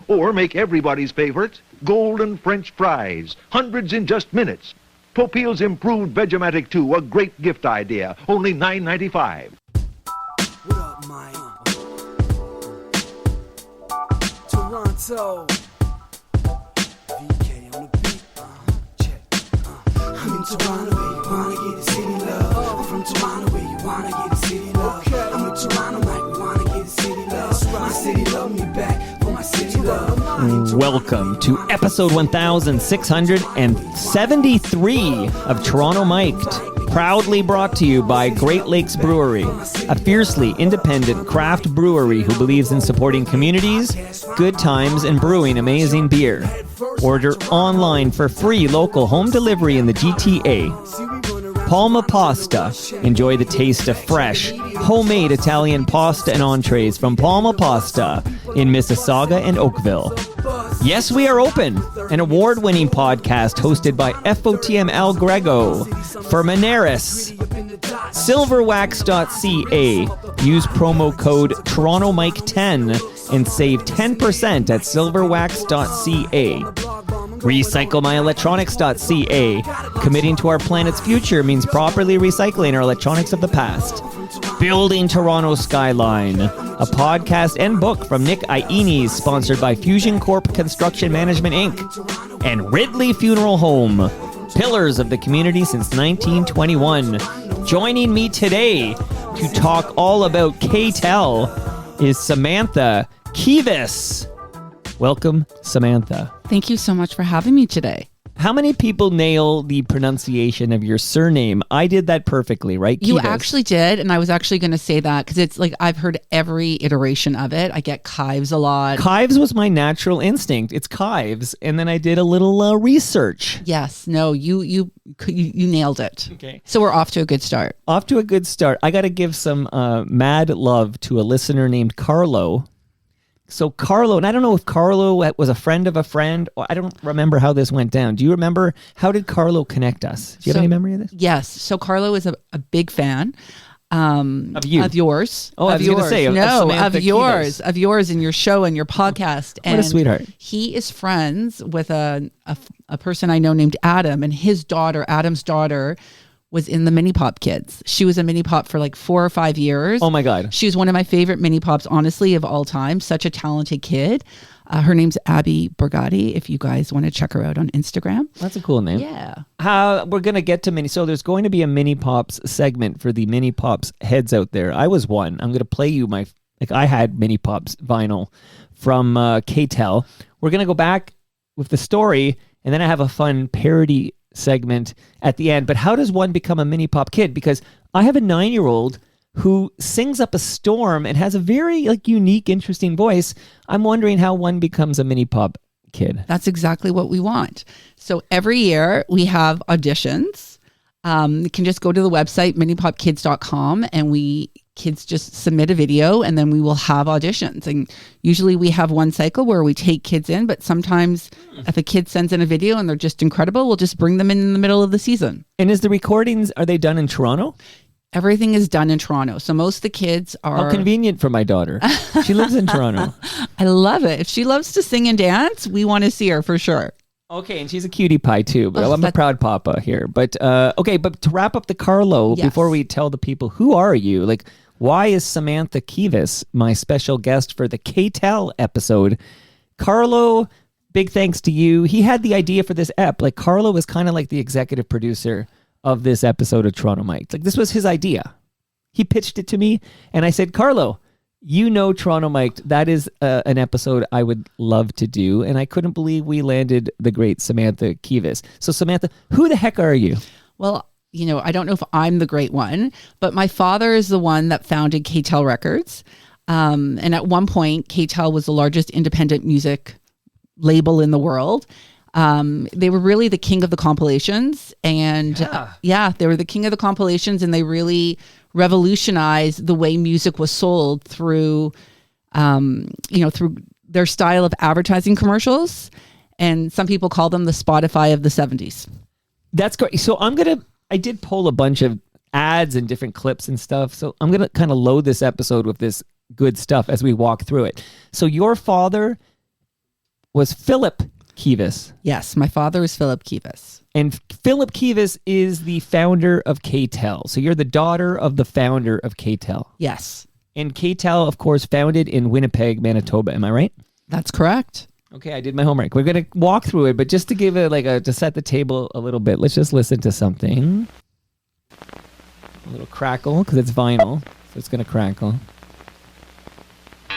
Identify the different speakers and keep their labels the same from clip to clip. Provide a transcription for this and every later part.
Speaker 1: Or make everybody's favorite, golden French fries. Hundreds in just minutes. Popil's improved Vegematic 2, a great gift idea. Only $9.95.
Speaker 2: What up, Mike? Toronto. VK on the beat. Check. I'm in Toronto, where you wanna get a city love. I'm from Toronto, where you wanna get a city love. I'm in Toronto, like we wanna get a city love. My city love me back for my city love.
Speaker 3: Welcome to episode 1673 of Toronto Mic'd, proudly brought to you by Great Lakes Brewery, a fiercely independent craft brewery who believes in supporting communities, good times, and brewing amazing beer. Order online for free local home delivery in the GTA. Palma Pasta. Enjoy the taste of fresh, homemade Italian pasta and entrees from Palma Pasta in Mississauga and Oakville. Yes, we are open, an award-winning podcast hosted by FOTM Al Grego for Maneris. Silverwax.ca. Use promo code TorontoMike10 and save 10% at silverwax.ca. RecycleMyElectronics.ca. Committing to our planet's future means properly recycling our electronics of the past. Building Toronto Skyline, a podcast and book from Nick Iones, sponsored by Fusion Corp Construction Management Inc. And Ridley Funeral Home, pillars of the community since 1921. Joining me today to talk all about K-tel is Samantha Kives. Welcome, Samantha.
Speaker 4: Thank you so much for having me today.
Speaker 3: How many people nail the pronunciation of your surname? I did that perfectly, right?
Speaker 4: You
Speaker 3: Kives.
Speaker 4: actually did, and I was actually going to say that because it's like I've heard every iteration of it. I get Kives a lot.
Speaker 3: Kives was my natural instinct. It's Kives, and then I did a little research.
Speaker 4: Yes, no, you nailed it.
Speaker 3: Okay.
Speaker 4: So we're off to a good start.
Speaker 3: Off to a good start. I got to give some mad love to a listener named Carlo. So Carlo, and I don't know if Carlo was a friend of a friend, or I don't remember how this went down. Do you remember, how did Carlo connect us? Do you have any memory of this?
Speaker 4: Yes. So Carlo is a big fan
Speaker 3: of you.
Speaker 4: Of yours.
Speaker 3: Oh, I was going to say, of
Speaker 4: yours, of yours and your show and your podcast.
Speaker 3: What a sweetheart.
Speaker 4: He is friends with a person I know named Adam, and his daughter, Adam's daughter, was in the Mini Pop Kids. She was a Mini Pop for like 4 or 5 years.
Speaker 3: Oh my God.
Speaker 4: She was one of my favorite Mini Pops, honestly, of all time. Such a talented kid. Her name's Abby Borgatti, if you guys want to check her out on Instagram.
Speaker 3: That's a cool name.
Speaker 4: Yeah.
Speaker 3: We're going to get to Mini. So there's going to be a Mini Pops segment for the Mini Pops heads out there. I was one. I'm going to play you I had Mini Pops vinyl from K-tel. We're going to go back with the story, and then I have a fun parody segment at the end. But how does one become a Mini Pop kid? Because I have a 9-year-old who sings up a storm and has a very unique, interesting voice. I'm wondering how one becomes a Mini Pop kid.
Speaker 4: That's exactly what we want. So every year we have auditions. You can just go to the website minipopkids.com, and kids just submit a video, and then we will have auditions. And usually we have one cycle where we take kids in, but sometimes if a kid sends in a video and they're just incredible, we'll just bring them in the middle of the season.
Speaker 3: And is the recordings, are they done in Toronto?
Speaker 4: Everything is done in Toronto. So most of the kids are...
Speaker 3: How convenient for my daughter. She lives in Toronto.
Speaker 4: I love it. If she loves to sing and dance, we want to see her for sure.
Speaker 3: Okay, and she's a cutie pie too, but I'm a proud papa here. But okay, but to wrap up the Carlo, before we tell the people, who are you? Why is Samantha Kives my special guest for the K-tel episode? Carlo, big thanks to you. He had the idea for this ep. Carlo was kind of like the executive producer of this episode of Toronto Mic'd. This was his idea. He pitched it to me, and I said, Carlo, you know Toronto Mic'd. That is an episode I would love to do, and I couldn't believe we landed the great Samantha Kives. So Samantha, who the heck are you?
Speaker 4: Well, I don't know if I'm the great one, but my father is the one that founded K-tel Records. And at one point, K-tel was the largest independent music label in the world. They were really the king of the compilations. And they were the king of the compilations, and they really revolutionized the way music was sold through their style of advertising commercials. And some people call them the Spotify of the 70s.
Speaker 3: That's great. So I did pull a bunch of ads and different clips and stuff. So I'm going to kind of load this episode with this good stuff as we walk through it. So your father was Philip Kives.
Speaker 4: Yes, my father is Philip Kives.
Speaker 3: And Philip Kives is the founder of K-tel. So you're the daughter of the founder of K-tel.
Speaker 4: Yes.
Speaker 3: And K-tel, of course, founded in Winnipeg, Manitoba. Am I right?
Speaker 4: That's correct.
Speaker 3: Okay, I did my homework. We're going to walk through it, but just to give it to set the table a little bit, let's just listen to something. A little crackle, because it's vinyl, so it's going to crackle.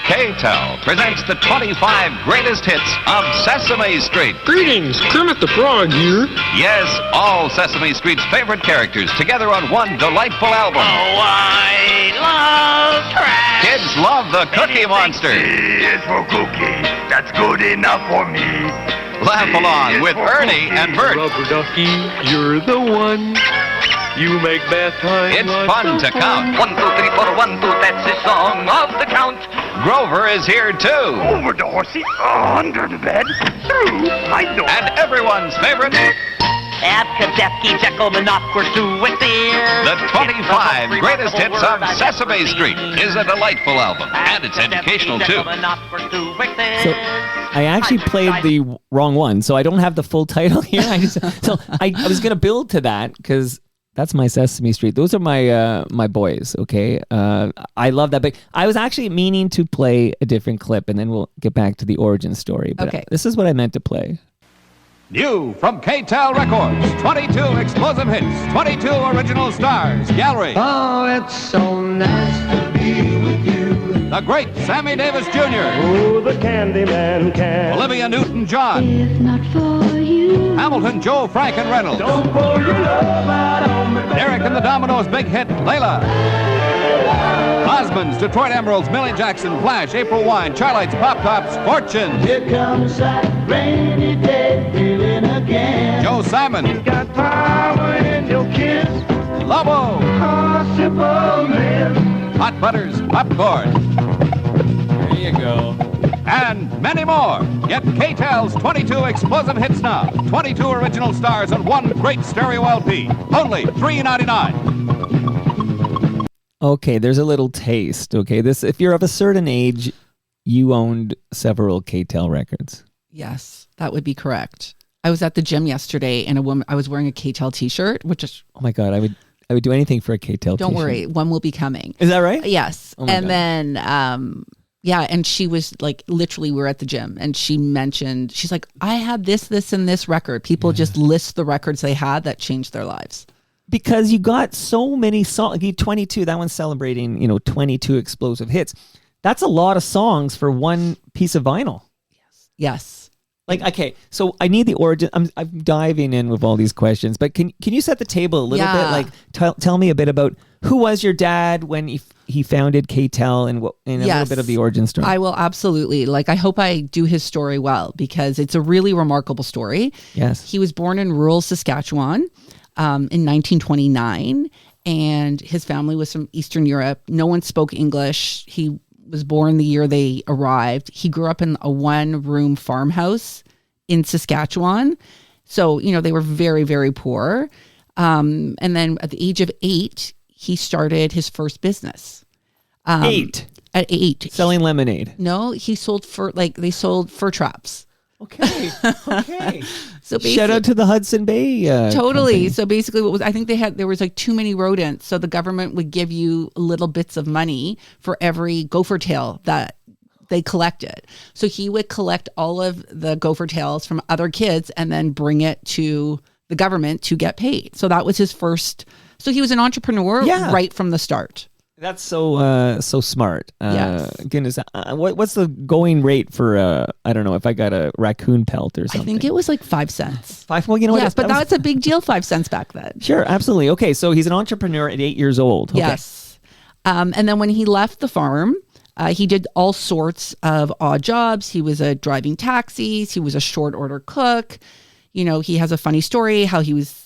Speaker 5: K-tel presents the 25 greatest hits of Sesame Street.
Speaker 6: Greetings, Kermit the Frog here.
Speaker 5: Yes, all Sesame Street's favorite characters together on one delightful album.
Speaker 7: Oh, I love trash.
Speaker 5: Kids love the Cookie Monster.
Speaker 7: It's for cookie. That's good enough for me.
Speaker 5: Laugh along with Ernie and Bert.
Speaker 6: Rubber Ducky, you're the one. You make bath time.
Speaker 5: It's fun to count.
Speaker 7: 1, 2, 3, 4, 1, 2, that's the song of the count.
Speaker 5: Grover is here too.
Speaker 7: Over the horsey, under the bed, through my door.
Speaker 5: And everyone's favorite,
Speaker 7: Abkadefki, Jekyll, the knock, we're through with beer.
Speaker 5: the 25 greatest hits of Sesame Street is a delightful album. And it's educational too.
Speaker 3: So I actually played the wrong one, so I don't have the full title here. I was going to build to that because that's my Sesame Street. Those are my boys, okay? I love that. But I was actually meaning to play a different clip, and then we'll get back to the origin story. But
Speaker 4: Okay.
Speaker 3: this is what I meant to play.
Speaker 8: New from K-tel Records, 22 explosive hits, 22 original stars, gallery.
Speaker 2: Oh, it's so nice to be with you.
Speaker 8: The great Sammy Davis Jr.,
Speaker 6: Oh, the Candyman can.
Speaker 8: Olivia Newton-John,
Speaker 9: If not for you,
Speaker 8: Hamilton, Joe, Frank, and Reynolds,
Speaker 6: Don't pour your love out on me, baby.
Speaker 8: Derek and the Dominoes' big hit, Layla. Osmonds, Detroit Emeralds, Millie Jackson, Flash, April Wine, Charlotte's, Pop Tops, Fortune.
Speaker 2: Here comes that rainy day feeling again.
Speaker 8: Joe Simon,
Speaker 6: Got power in your kiss.
Speaker 8: Lobo,
Speaker 6: Possible man.
Speaker 8: Hot Butters, Popcorn,
Speaker 3: There you go.
Speaker 8: and many more. Get K-tel's 22 explosive hits now. 22 original stars on one great stereo LP. Only $3.99.
Speaker 3: Okay, there's a little taste, okay? This, if you're of a certain age, you owned several K-tel records.
Speaker 4: Yes, that would be correct. I was at the gym yesterday and I was wearing a K-tel t-shirt, which is,
Speaker 3: Oh my God, I would do anything for a K-tel
Speaker 4: don't
Speaker 3: t-shirt.
Speaker 4: worry, one will be coming.
Speaker 3: Is that right?
Speaker 4: Yes.
Speaker 3: Oh my
Speaker 4: And
Speaker 3: God.
Speaker 4: then, yeah, and she was like, literally, we were at the gym and she mentioned, she's like, I had this, and this record. People just list the records they had that changed their lives.
Speaker 3: Because you got so many songs. 22, that one's celebrating, 22 explosive hits. That's a lot of songs for one piece of vinyl.
Speaker 4: Yes.
Speaker 3: Like, okay, so I need the origin. I'm diving in with all these questions, but can you set the table a little bit?
Speaker 4: Yeah.
Speaker 3: Like, tell me a bit about who was your dad when he founded K-tel and a
Speaker 4: Yes.
Speaker 3: little bit of the origin story.
Speaker 4: I will absolutely. Like, I hope I do his story well because it's a really remarkable story.
Speaker 3: Yes.
Speaker 4: He was born in rural Saskatchewan in 1929, and his family was from Eastern Europe. No one spoke English. He was born the year they arrived. He grew up in a one-room farmhouse in Saskatchewan. So, they were very, very poor. And then at the age of 8, he started his first business.
Speaker 3: 8.
Speaker 4: At 8.
Speaker 3: Selling lemonade.
Speaker 4: No, he sold they sold fur traps.
Speaker 3: Okay. Okay.
Speaker 4: So
Speaker 3: Shout out to the Hudson Bay.
Speaker 4: totally.
Speaker 3: company.
Speaker 4: So basically I think there was like too many rodents. So the government would give you little bits of money for every gopher tail that they collected. So he would collect all of the gopher tails from other kids and then bring it to the government to get paid. So that was his first. So he was an entrepreneur right from the start.
Speaker 3: That's so smart.
Speaker 4: Yes.
Speaker 3: Goodness, what's the going rate for I don't know if I got a raccoon pelt or something?
Speaker 4: I think it was like 5 cents.
Speaker 3: 5. Well, you know
Speaker 4: Yes,
Speaker 3: what?
Speaker 4: but that was a big deal, 5 cents back then.
Speaker 3: Sure, absolutely. Okay, so he's an entrepreneur at 8 years old. Okay.
Speaker 4: Yes. And then when he left the farm, he did all sorts of odd jobs. He was driving taxis. He was a short order cook. He has a funny story how he was,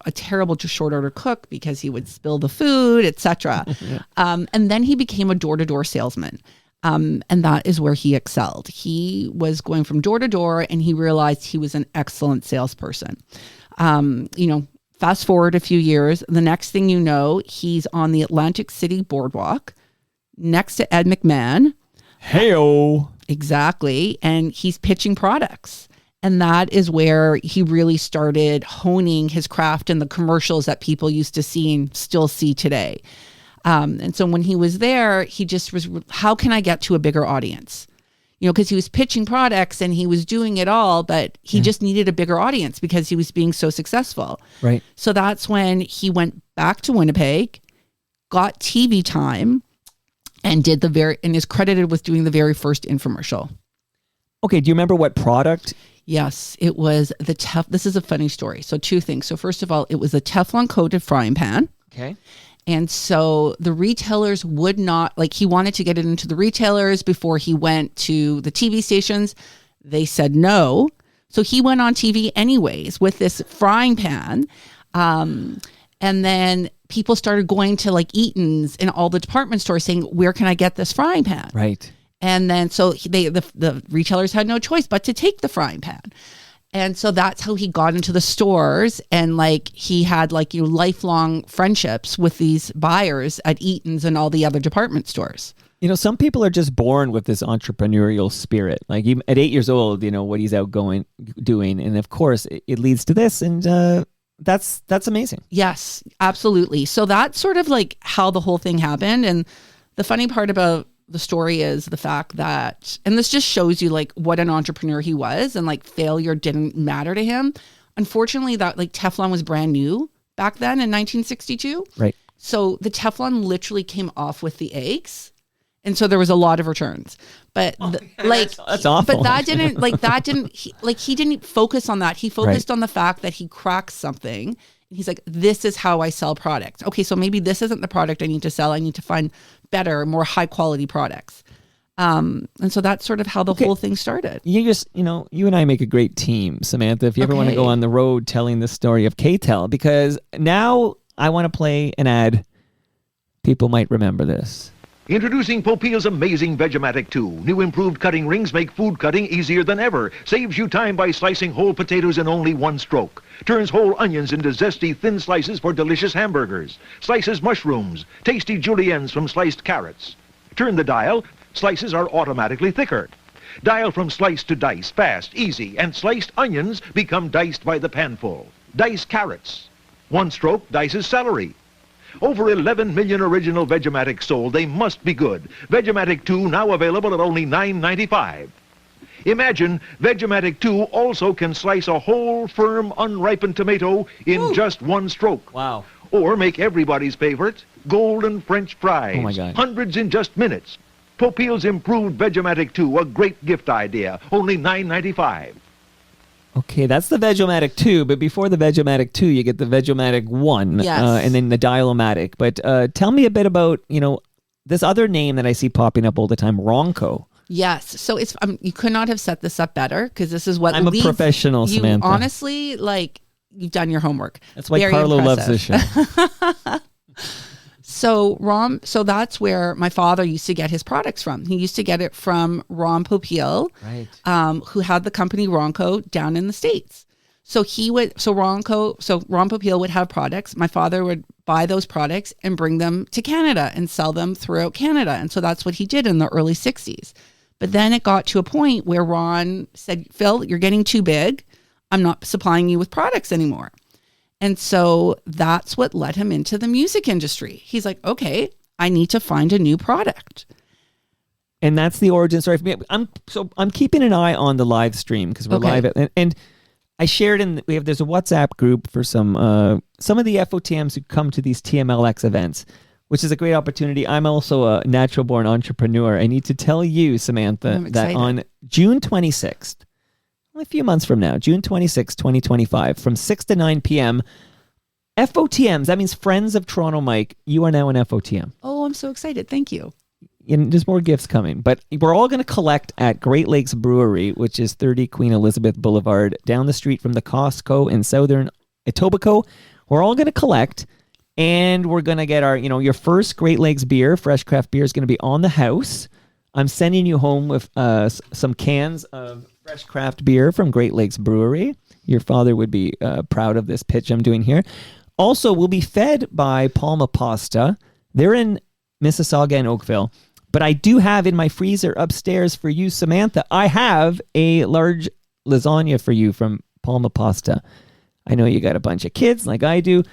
Speaker 4: a terrible short order cook because he would spill the food, etc. And then he became a door-to-door salesman. And that is where he excelled. He was going from door to door and he realized he was an excellent salesperson. Fast forward a few years, the next thing you know, he's on the Atlantic City boardwalk next to Ed McMahon.
Speaker 3: Hey-o.
Speaker 4: Exactly. And he's pitching products. And that is where he really started honing his craft in the commercials that people used to see and still see today. And so when he was there, he just was, how can I get to a bigger audience? You know, because he was pitching products and he was doing it all, but he just needed a bigger audience because he was being so successful.
Speaker 3: Right.
Speaker 4: So that's when he went back to Winnipeg, got TV time, and and is credited with doing the very first infomercial.
Speaker 3: Okay. Do you remember what product?
Speaker 4: Yes, it was this is a funny story. So two things. So first of all, it was a Teflon coated frying pan.
Speaker 3: Okay.
Speaker 4: And so the retailers would not, like, he wanted to get it into the retailers before he went to the TV stations. They said no. So he went on TV anyways with this frying pan. And then people started going to like Eaton's and all the department stores saying, where can I get this frying pan?
Speaker 3: Right.
Speaker 4: And then so the retailers had no choice but to take the frying pan. And so that's how he got into the stores, and like he had like lifelong friendships with these buyers at Eaton's and all the other department stores.
Speaker 3: You know, some people are just born with this entrepreneurial spirit. Like at 8 years old, you know what he's out doing, and of course it leads to this, and that's amazing.
Speaker 4: Yes, absolutely. So that's sort of like how the whole thing happened. And the funny part about the story is the fact that, and this just shows you like what an entrepreneur he was, and like failure didn't matter to him. Unfortunately, that like Teflon was brand new back then in 1962.
Speaker 3: Right.
Speaker 4: So the Teflon literally came off with the eggs. And so there was a lot of returns, but
Speaker 3: that's awful.
Speaker 4: But he didn't focus on that. He focused on the fact that he cracked something. And he's like, this is how I sell products. Okay, so maybe this isn't the product I need to sell. I need to find better, more high quality products. And so that's sort of how the whole thing started.
Speaker 3: You and I make a great team, Samantha. If you ever want to go on the road telling the story of K-tel, because now I want to play an ad. People might remember this.
Speaker 1: Introducing Popeil's amazing Vegematic 2. New improved cutting rings make food cutting easier than ever. Saves you time by slicing whole potatoes in only one stroke. Turns whole onions into zesty thin slices for delicious hamburgers. Slices mushrooms, tasty juliennes from sliced carrots. Turn the dial, slices are automatically thicker. Dial from slice to dice, fast, easy, and sliced onions become diced by the panful. Dice carrots. One stroke dices celery. Over 11 million original Vegematics sold. They must be good. Vegematic 2 now available at only $9.95. Imagine Vegematic 2 also can slice a whole, firm, unripened tomato in just one stroke.
Speaker 3: Wow.
Speaker 1: Or make everybody's favorite, golden French fries.
Speaker 3: Oh my God.
Speaker 1: Hundreds in just minutes. Popeil's improved Vegematic 2, a great gift idea. Only $9.95.
Speaker 3: Okay, that's the Vegematic 2, but before the Vegematic 2, you get the Vegematic 1,
Speaker 4: Yes.
Speaker 3: And then the Dial-O-Matic. But tell me a bit about, this other name that I see popping up all the time, Ronco.
Speaker 4: Yes. So it's you could not have set this up better, because this is what
Speaker 3: I'm a professional,
Speaker 4: you,
Speaker 3: Samantha.
Speaker 4: honestly, like, you've done your homework.
Speaker 3: That's why
Speaker 4: Very
Speaker 3: Carlo
Speaker 4: impressive.
Speaker 3: loves this show.
Speaker 4: So that's where my father used to get his products from. He used to get it from Ron Popeil,
Speaker 3: Right.
Speaker 4: who had the company Ronco down in the States. So Ron Popeil would have products. My father would buy those products and bring them to Canada and sell them throughout Canada. And so that's what he did in the early 60s. But then it got to a point where Ron said, Phil, you're getting too big. I'm not supplying you with products anymore. And so that's what led him into the music industry. He's like, okay, I need to find a new product.
Speaker 3: And that's the origin story for me. I'm keeping an eye on the live stream because we're live and I shared there's a WhatsApp group for some of the FOTMs who come to these TMLX events, which is a great opportunity. I'm also a natural born entrepreneur. I need to tell you, Samantha, that on June 26th, a few months from now, June 26, 2025, from 6 to 9 p.m., FOTMs, that means Friends of Toronto Mike, you are now an FOTM.
Speaker 4: Oh, I'm so excited. Thank you.
Speaker 3: And there's more gifts coming. But we're all going to collect at Great Lakes Brewery, which is 30 Queen Elizabeth Boulevard, down the street from the Costco in southern Etobicoke. We're all going to collect, and we're going to get your first Great Lakes beer, fresh craft beer, is going to be on the house. I'm sending you home with some cans of fresh craft beer from Great Lakes Brewery. Your father would be proud of this pitch I'm doing here. Also, we'll be fed by Palma Pasta. They're in Mississauga and Oakville. But I do have in my freezer upstairs for you, Samantha, I have a large lasagna for you from Palma Pasta. I know you got a bunch of kids like I do.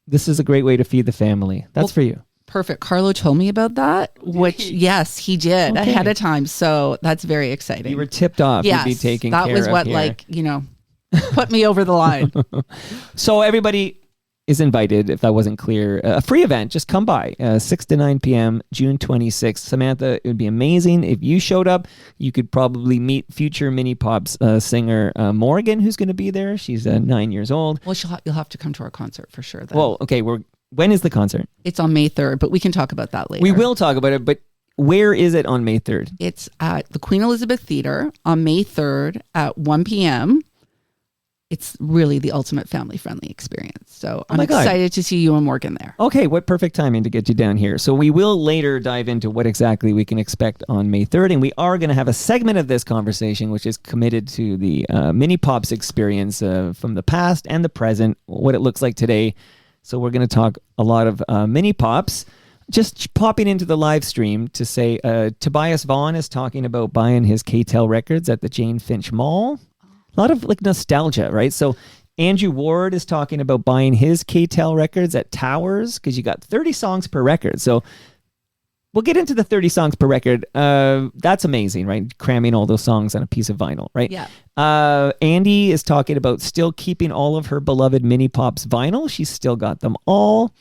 Speaker 3: This is a great way to feed the family. That's for you.
Speaker 4: Perfect. Carlo told me about that, which, yes, he did ahead of time. So that's very exciting.
Speaker 3: You were tipped off.
Speaker 4: Yes,
Speaker 3: You'd be taking
Speaker 4: that
Speaker 3: care
Speaker 4: was
Speaker 3: of
Speaker 4: what,
Speaker 3: here.
Speaker 4: like, put me over the line.
Speaker 3: So everybody is invited, if that wasn't clear. A free event. Just come by. 6 to 9 p.m., June 26th. Samantha, it would be amazing if you showed up. You could probably meet future Mini Pops singer Morgan, who's going to be there. She's 9 years old.
Speaker 4: Well, you'll have to come to our concert for sure. Then.
Speaker 3: Well, okay, when is the concert?
Speaker 4: It's on May 3rd, but we can talk about that later.
Speaker 3: We will talk about it, but where is it on May 3rd?
Speaker 4: It's at the Queen Elizabeth Theatre on May 3rd at 1 p.m. It's really the ultimate family-friendly experience. So I'm excited to see you and Morgan there.
Speaker 3: Okay, what perfect timing to get you down here. So we will later dive into what exactly we can expect on May 3rd, and we are going to have a segment of this conversation which is committed to the Mini Pops experience from the past and the present, what it looks like today. So we're going to talk a lot of Mini Pops. Just popping into the live stream to say Tobias Vaughn is talking about buying his K-tel records at the Jane Finch Mall. A lot of like nostalgia, right? So Andrew Ward is talking about buying his K-tel records at Towers because you got 30 songs per record. So we'll get into the 30 songs per record. That's amazing, right? Cramming all those songs on a piece of vinyl, right?
Speaker 4: Yeah.
Speaker 3: Andy is talking about still keeping all of her beloved Mini Pops vinyl. She's still got them all.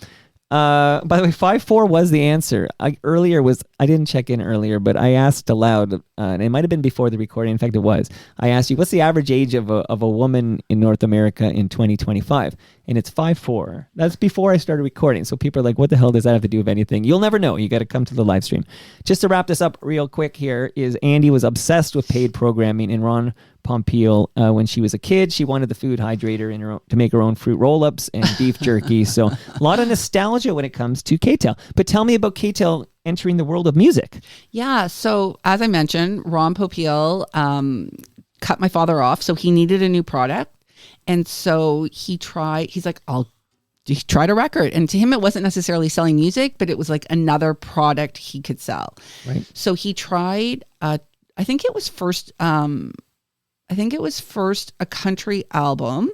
Speaker 3: By the way, 5'4" was the answer. I didn't check in earlier, but I asked aloud, and it might have been before the recording. In fact, it was. I asked you, what's the average age of a woman in North America in 2025? And it's 5'4". That's before I started recording. So people are like, what the hell does that have to do with anything? You'll never know. You got to come to the live stream. Just to wrap this up real quick here is Andy was obsessed with paid programming in Ron Pompeo when she was a kid. She wanted the food hydrator to make her own fruit roll-ups and beef jerky. So a lot of nostalgia when it comes to K-tel. But tell me about K-tel entering the world of music.
Speaker 4: Yeah. So as I mentioned, Ron Popeil cut my father off. So he needed a new product. And so he's like, I'll try a record. And to him, it wasn't necessarily selling music, but it was like another product he could sell.
Speaker 3: Right.
Speaker 4: So he tried, I think it was first a country album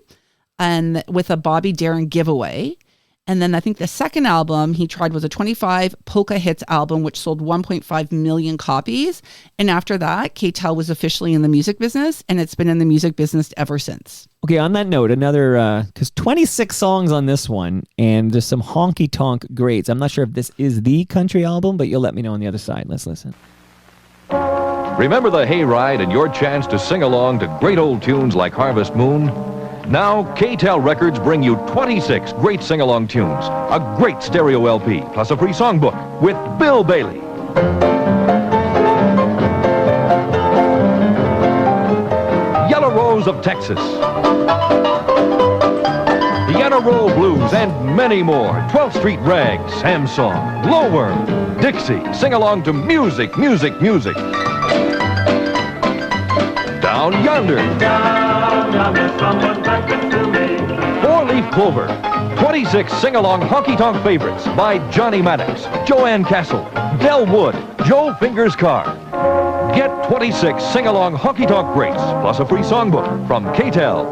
Speaker 4: and with a Bobby Darin giveaway. And then I think the second album he tried was a 25 polka hits album, which sold 1.5 million copies. And after that, K-tel was officially in the music business, and it's been in the music business ever since.
Speaker 3: Okay, on that note, another, because 26 songs on this one, and there's some honky-tonk greats. I'm not sure if this is the country album, but you'll let me know on the other side. Let's listen.
Speaker 5: Remember the hayride and your chance to sing along to great old tunes like Harvest Moon? Now, K-tel Records bring you 26 great sing-along tunes, a great stereo LP, plus a free songbook with Bill Bailey. Yellow Rose of Texas, Piano Roll Blues, and many more. 12th Street Rag, Sam Song, Glowworm, Dixie, sing along to music, music, music. Down Yonder, Four-Leaf Clover, 26 sing-along honky-tonk favorites by Johnny Maddox, Joanne Castle, Del Wood, Joe Fingers Carr. Get 26 sing-along honky-tonk greats, plus a free songbook from K-tel.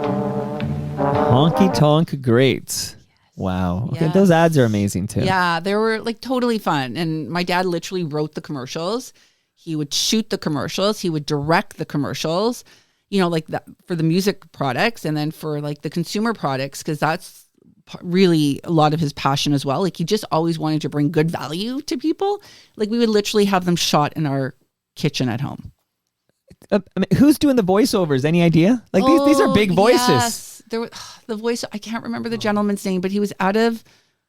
Speaker 3: Honky-tonk greats. Wow. Okay,
Speaker 4: Yes.
Speaker 3: those ads are amazing too.
Speaker 4: Yeah, they were like totally fun. And my dad literally wrote the commercials. He would shoot the commercials. He would direct the commercials, like that for the music products, and then for like the consumer products, because that's really a lot of his passion as well. Like he just always wanted to bring good value to people. Like we would literally have them shot in our kitchen at home.
Speaker 3: Who's doing the voiceovers? Any idea? Like these are big voices.
Speaker 4: Yes. There was the voice. I can't remember the gentleman's name, but he was out of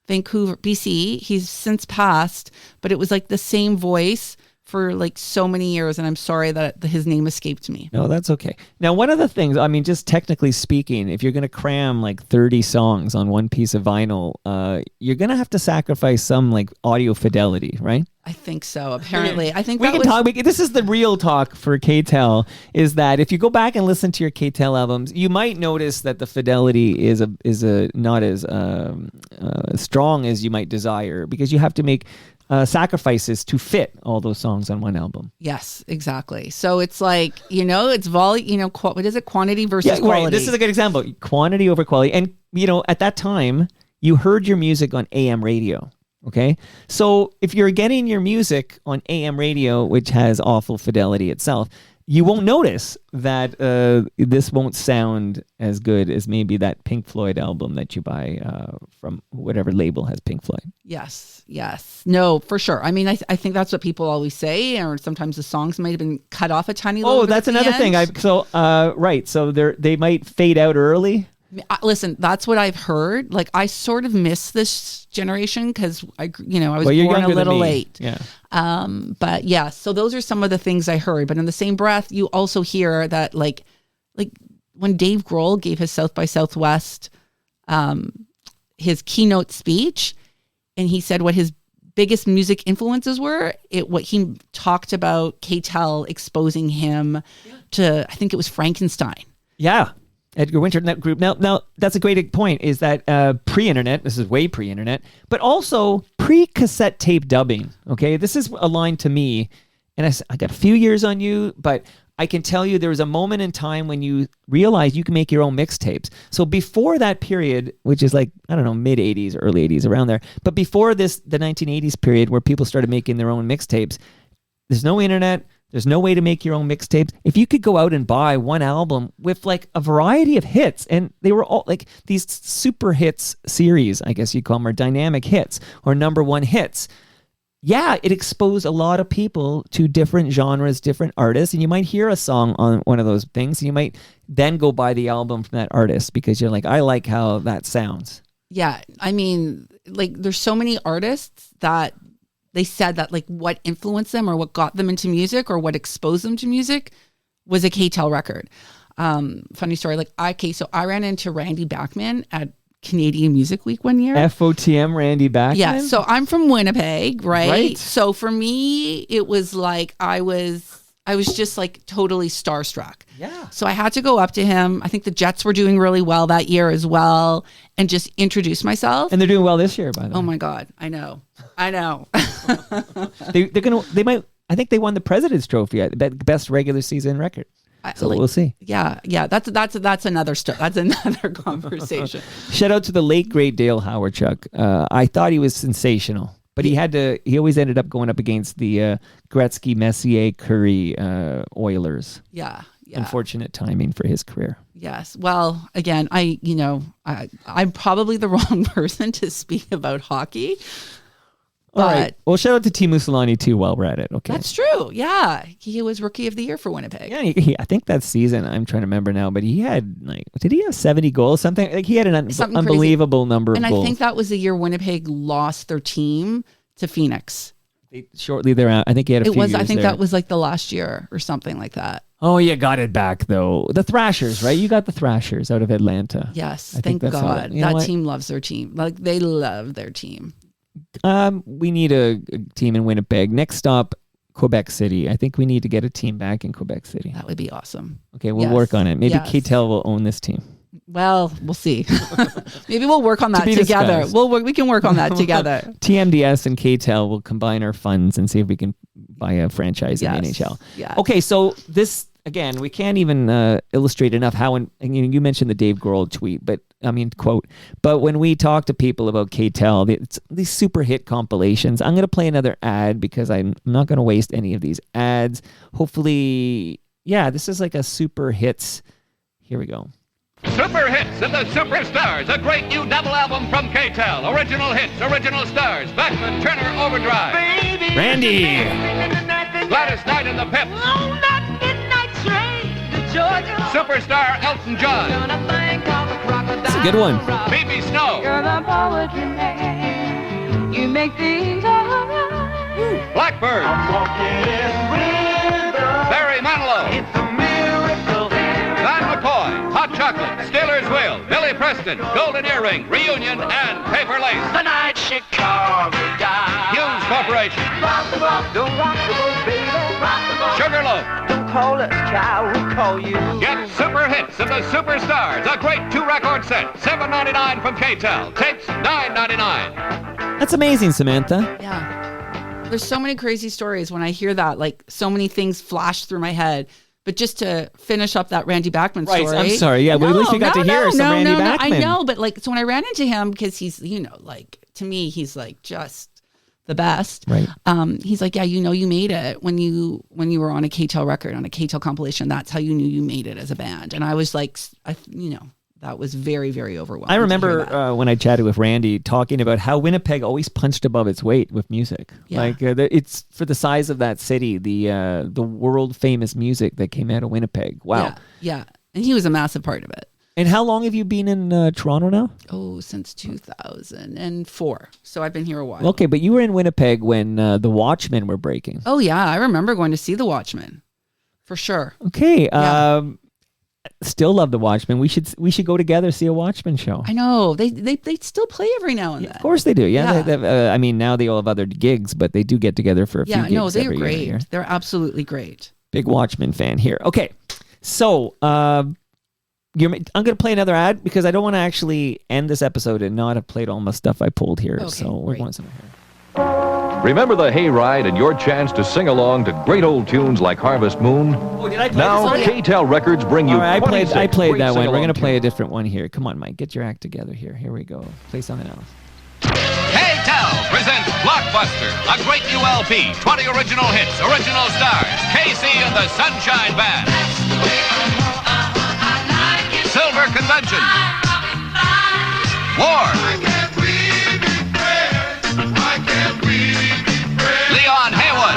Speaker 4: Vancouver, BC. He's since passed, but it was like the same voice for like so many years, and I'm sorry that his name escaped me.
Speaker 3: No, that's okay. Now, one of the things, just technically speaking, if you're going to cram like 30 songs on one piece of vinyl, you're going to have to sacrifice some like audio fidelity, right?
Speaker 4: I think so. Apparently, I think
Speaker 3: we can talk. This is the real talk for K-tel. Is that if you go back and listen to your K-tel albums, you might notice that the fidelity is not as strong as you might desire, because you have to make sacrifices to fit all those songs on one album.
Speaker 4: Yes, exactly. So it's like, it's what is it? Quantity versus quality.
Speaker 3: Right. This is a good example. Quantity over quality. And, at that time, you heard your music on AM radio. Okay. So if you're getting your music on AM radio, which has awful fidelity itself, you won't notice that this won't sound as good as maybe that Pink Floyd album that you buy from whatever label has Pink Floyd.
Speaker 4: Yes. No, for sure. I mean, I think that's what people always say, or sometimes the songs might have been cut off a tiny little bit.
Speaker 3: Oh, that's another thing. Right. So they might fade out early.
Speaker 4: Listen, that's what I've heard. Like, I sort of miss this generation because I was born a little late.
Speaker 3: Yeah.
Speaker 4: But yeah, so those are some of the things I heard. But in the same breath, you also hear that like when Dave Grohl gave his South by Southwest, his keynote speech, and he said what his biggest music influences were, what he talked about K-tel exposing him to, I think it was Frankenstein.
Speaker 3: Yeah. Edgar Winter and that group. Now that's a great point, is that pre-internet, this is way pre-internet, but also pre-cassette tape dubbing, okay? This is a line to me, and I got a few years on you, but I can tell you there was a moment in time when you realized you can make your own mixtapes. So before that period, which is like, I don't know, mid-'80s, early 80s, around there, but before this, the 1980s period where people started making their own mixtapes, there's no internet, there's no way to make your own mixtapes. If you could go out and buy one album with like a variety of hits, and they were all like these super hits series, I guess you call them, or dynamic hits or number one hits. Yeah, it exposed a lot of people to different genres, different artists, and you might hear a song on one of those things, and you might then go buy the album from that artist because you're like, I like how that sounds.
Speaker 4: Yeah, I mean, like, there's so many artists that they said that like what influenced them or what got them into music or what exposed them to music was a K-tel record. Funny story. So I ran into Randy Bachman at Canadian Music Week one year.
Speaker 3: FOTM Randy Bachman?
Speaker 4: Yeah. So I'm from Winnipeg, right? So for me, it was like I was just like totally starstruck.
Speaker 3: Yeah.
Speaker 4: So I had to go up to him. I think the Jets were doing really well that year as well, and just introduce myself.
Speaker 3: And they're doing well this year, by the way.
Speaker 4: Oh my God. I know.
Speaker 3: I think they won the President's Trophy, best regular season record. So we'll see.
Speaker 4: Yeah. That's another that's another conversation.
Speaker 3: Shout out to the late great Dale Hawerchuk. I thought he was sensational, but he always ended up going up against the Gretzky, Messier, Curry Oilers.
Speaker 4: Yeah.
Speaker 3: Unfortunate timing for his career.
Speaker 4: Yes. Well, again, I'm probably the wrong person to speak about hockey.
Speaker 3: All right. Well, shout out to Teemu Selanne too while we're at it. Okay.
Speaker 4: That's true. Yeah. He was Rookie of the Year for Winnipeg.
Speaker 3: Yeah. I think that season, I'm trying to remember now, but he had did he have 70 goals? Something like he had an unbelievable number of goals.
Speaker 4: And I think that was the year Winnipeg lost their team to Phoenix.
Speaker 3: Shortly thereafter, I think he had a few years
Speaker 4: I think
Speaker 3: there.
Speaker 4: that was like the last year or something like that.
Speaker 3: Oh, you got it back though. The Thrashers, right? You got the Thrashers out of Atlanta.
Speaker 4: Yes. Thank God. That team loves their team. Like, they love their team.
Speaker 3: We need a team in Winnipeg. Next stop, Quebec City. I think we need to get a team back in Quebec City.
Speaker 4: That would be awesome.
Speaker 3: Okay, we'll work on it. Maybe K-tel will own this team.
Speaker 4: Well, we'll see. Maybe we'll work on that together. We can work on that together.
Speaker 3: TMDS and K-tel will combine our funds and see if we can buy a franchise in the NHL.
Speaker 4: Yeah.
Speaker 3: Okay, so this, again, we can't even illustrate enough how, you mentioned the Dave Grohl quote, but when we talk to people about K-tel, these super hit compilations, I'm going to play another ad because I'm not going to waste any of these ads. Hopefully, this is like a super hits. Here we go.
Speaker 8: Super Hits and the Superstars, a great new double album from K-tel. Original hits, original stars, Bachman, Turner, Overdrive.
Speaker 9: Baby,
Speaker 3: Randy.
Speaker 8: Gladys Knight and the Pips.
Speaker 9: Oh, that midnight train to Georgia.
Speaker 8: Superstar Elton John.
Speaker 3: That's a good one.
Speaker 8: Phoebe Snow.
Speaker 9: You're the poetry man. You make things alright.
Speaker 8: Blackbird.
Speaker 9: I'm walking in rhythm.
Speaker 8: Barry Manilow.
Speaker 9: It's a miracle.
Speaker 8: Van McCoy. Hot Chocolate. Steelers Wheel. Billy Preston. Golden Earring. Reunion and Paper Lace.
Speaker 9: The night Chicago died.
Speaker 8: Hughes Corporation.
Speaker 9: Rock the boat, don't rock the boat, baby. Rock the boat.
Speaker 8: Sugarloaf.
Speaker 9: Don't call us, child, we call you.
Speaker 8: Get Super Hits and the Superstars, a great 2-record set, $7.99 from K-tel. Tapes $9.99.
Speaker 3: That's amazing, Samantha.
Speaker 4: Yeah. There's so many crazy stories when I hear that. Like so many things flash through my head. But just to finish up that Randy Bachman story.
Speaker 3: Right, I'm sorry. Yeah, well, at least we got to hear some Randy Bachman.
Speaker 4: I know, but like, so when I ran into him, because he's, like, to me, he's like just the best.
Speaker 3: Right.
Speaker 4: He's like, yeah, you made it when you were on a K-tel record, on a K-tel compilation. That's how you knew you made it as a band. And I was like, that was very, very overwhelming.
Speaker 3: I remember when I chatted with Randy talking about how Winnipeg always punched above its weight with music.
Speaker 4: Yeah.
Speaker 3: Like it's for the size of that city, the world famous music that came out of Winnipeg. Wow.
Speaker 4: Yeah. And he was a massive part of it.
Speaker 3: And how long have you been in Toronto now?
Speaker 4: Oh, since 2004. So I've been here a while.
Speaker 3: Okay, but you were in Winnipeg when the Watchmen were breaking.
Speaker 4: Oh yeah, I remember going to see the Watchmen, for sure.
Speaker 3: Okay.
Speaker 4: Yeah.
Speaker 3: Still love the Watchmen. We should go together, see a Watchmen show.
Speaker 4: I know they still play every now and then.
Speaker 3: Of course they do. Yeah. I mean, now they all have other gigs, but they do get together for a few gigs.
Speaker 4: Yeah, no, they're
Speaker 3: every
Speaker 4: great.
Speaker 3: year.
Speaker 4: They're absolutely great.
Speaker 3: Big Watchmen fan here. Okay, so I'm going to play another ad because I don't want to actually end this episode and not have played all my stuff I pulled here.
Speaker 4: Okay,
Speaker 3: so we're
Speaker 4: great.
Speaker 3: going somewhere here.
Speaker 5: Remember the hayride and your chance to sing along to great old tunes like Harvest Moon?
Speaker 3: Oh, did I play
Speaker 5: Now,
Speaker 3: this?
Speaker 5: K-tel Records bring you
Speaker 3: All right, I played
Speaker 5: great
Speaker 3: that one. We're
Speaker 5: sing-along
Speaker 3: going to play a
Speaker 5: tunes.
Speaker 3: different one here. Come on, Mike. Get your act together here. Here we go. Play something else.
Speaker 8: K-tel presents Blockbuster, a great new LP, 20 original hits, original stars, KC and the Sunshine Band. Silver Convention. War. Leon Haywood.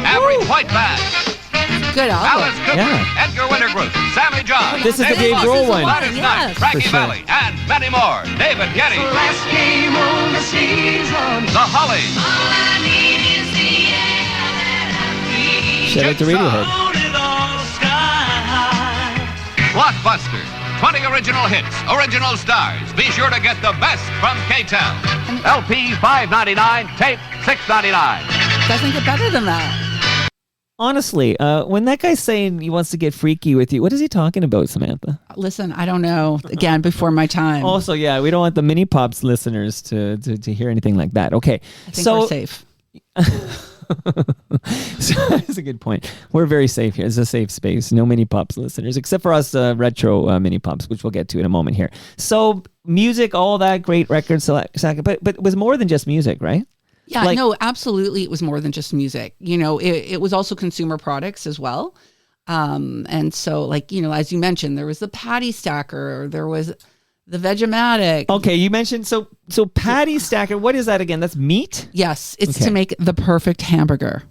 Speaker 8: Average White Band.
Speaker 4: Good album.
Speaker 8: Alice Cooper,
Speaker 3: Yeah.
Speaker 8: Edgar Wintergruth, Sammy John.
Speaker 3: This is the
Speaker 8: David
Speaker 3: Dave Grohl
Speaker 8: Foster,
Speaker 3: one.
Speaker 8: Gladys Knight,
Speaker 4: Yes.
Speaker 8: Frankie
Speaker 3: For sure.
Speaker 8: Valli, and many more. David Geddes. The Hollies.
Speaker 3: Shout out to Radiohead.
Speaker 8: Blockbuster. 20 original hits, original stars. Be sure to get the best from K-tel. LP $5.99, tape $6.99.
Speaker 4: Doesn't get better than that.
Speaker 3: Honestly, when that guy's saying he wants to get freaky with you, what is he talking about, Samantha?
Speaker 4: Listen, I don't know. Again, before my time.
Speaker 3: Also, yeah, we don't want the Mini Pops listeners to hear anything like that. Okay,
Speaker 4: I think we're safe.
Speaker 3: So that's a good point. We're very safe here. It's a safe space. No Mini Pops listeners, except for us retro Mini Pops, which we'll get to in a moment here. So music, all that great record selection, but it was more than just music, right?
Speaker 4: Yeah, no, absolutely. It was more than just music. It was also consumer products as well. And so, as you mentioned, there was the patty stacker, there was the Vegematic.
Speaker 3: Okay, you mentioned so patty stacker. What is that again? That's meat?
Speaker 4: Yes, it's
Speaker 3: Okay.
Speaker 4: to make the perfect hamburger.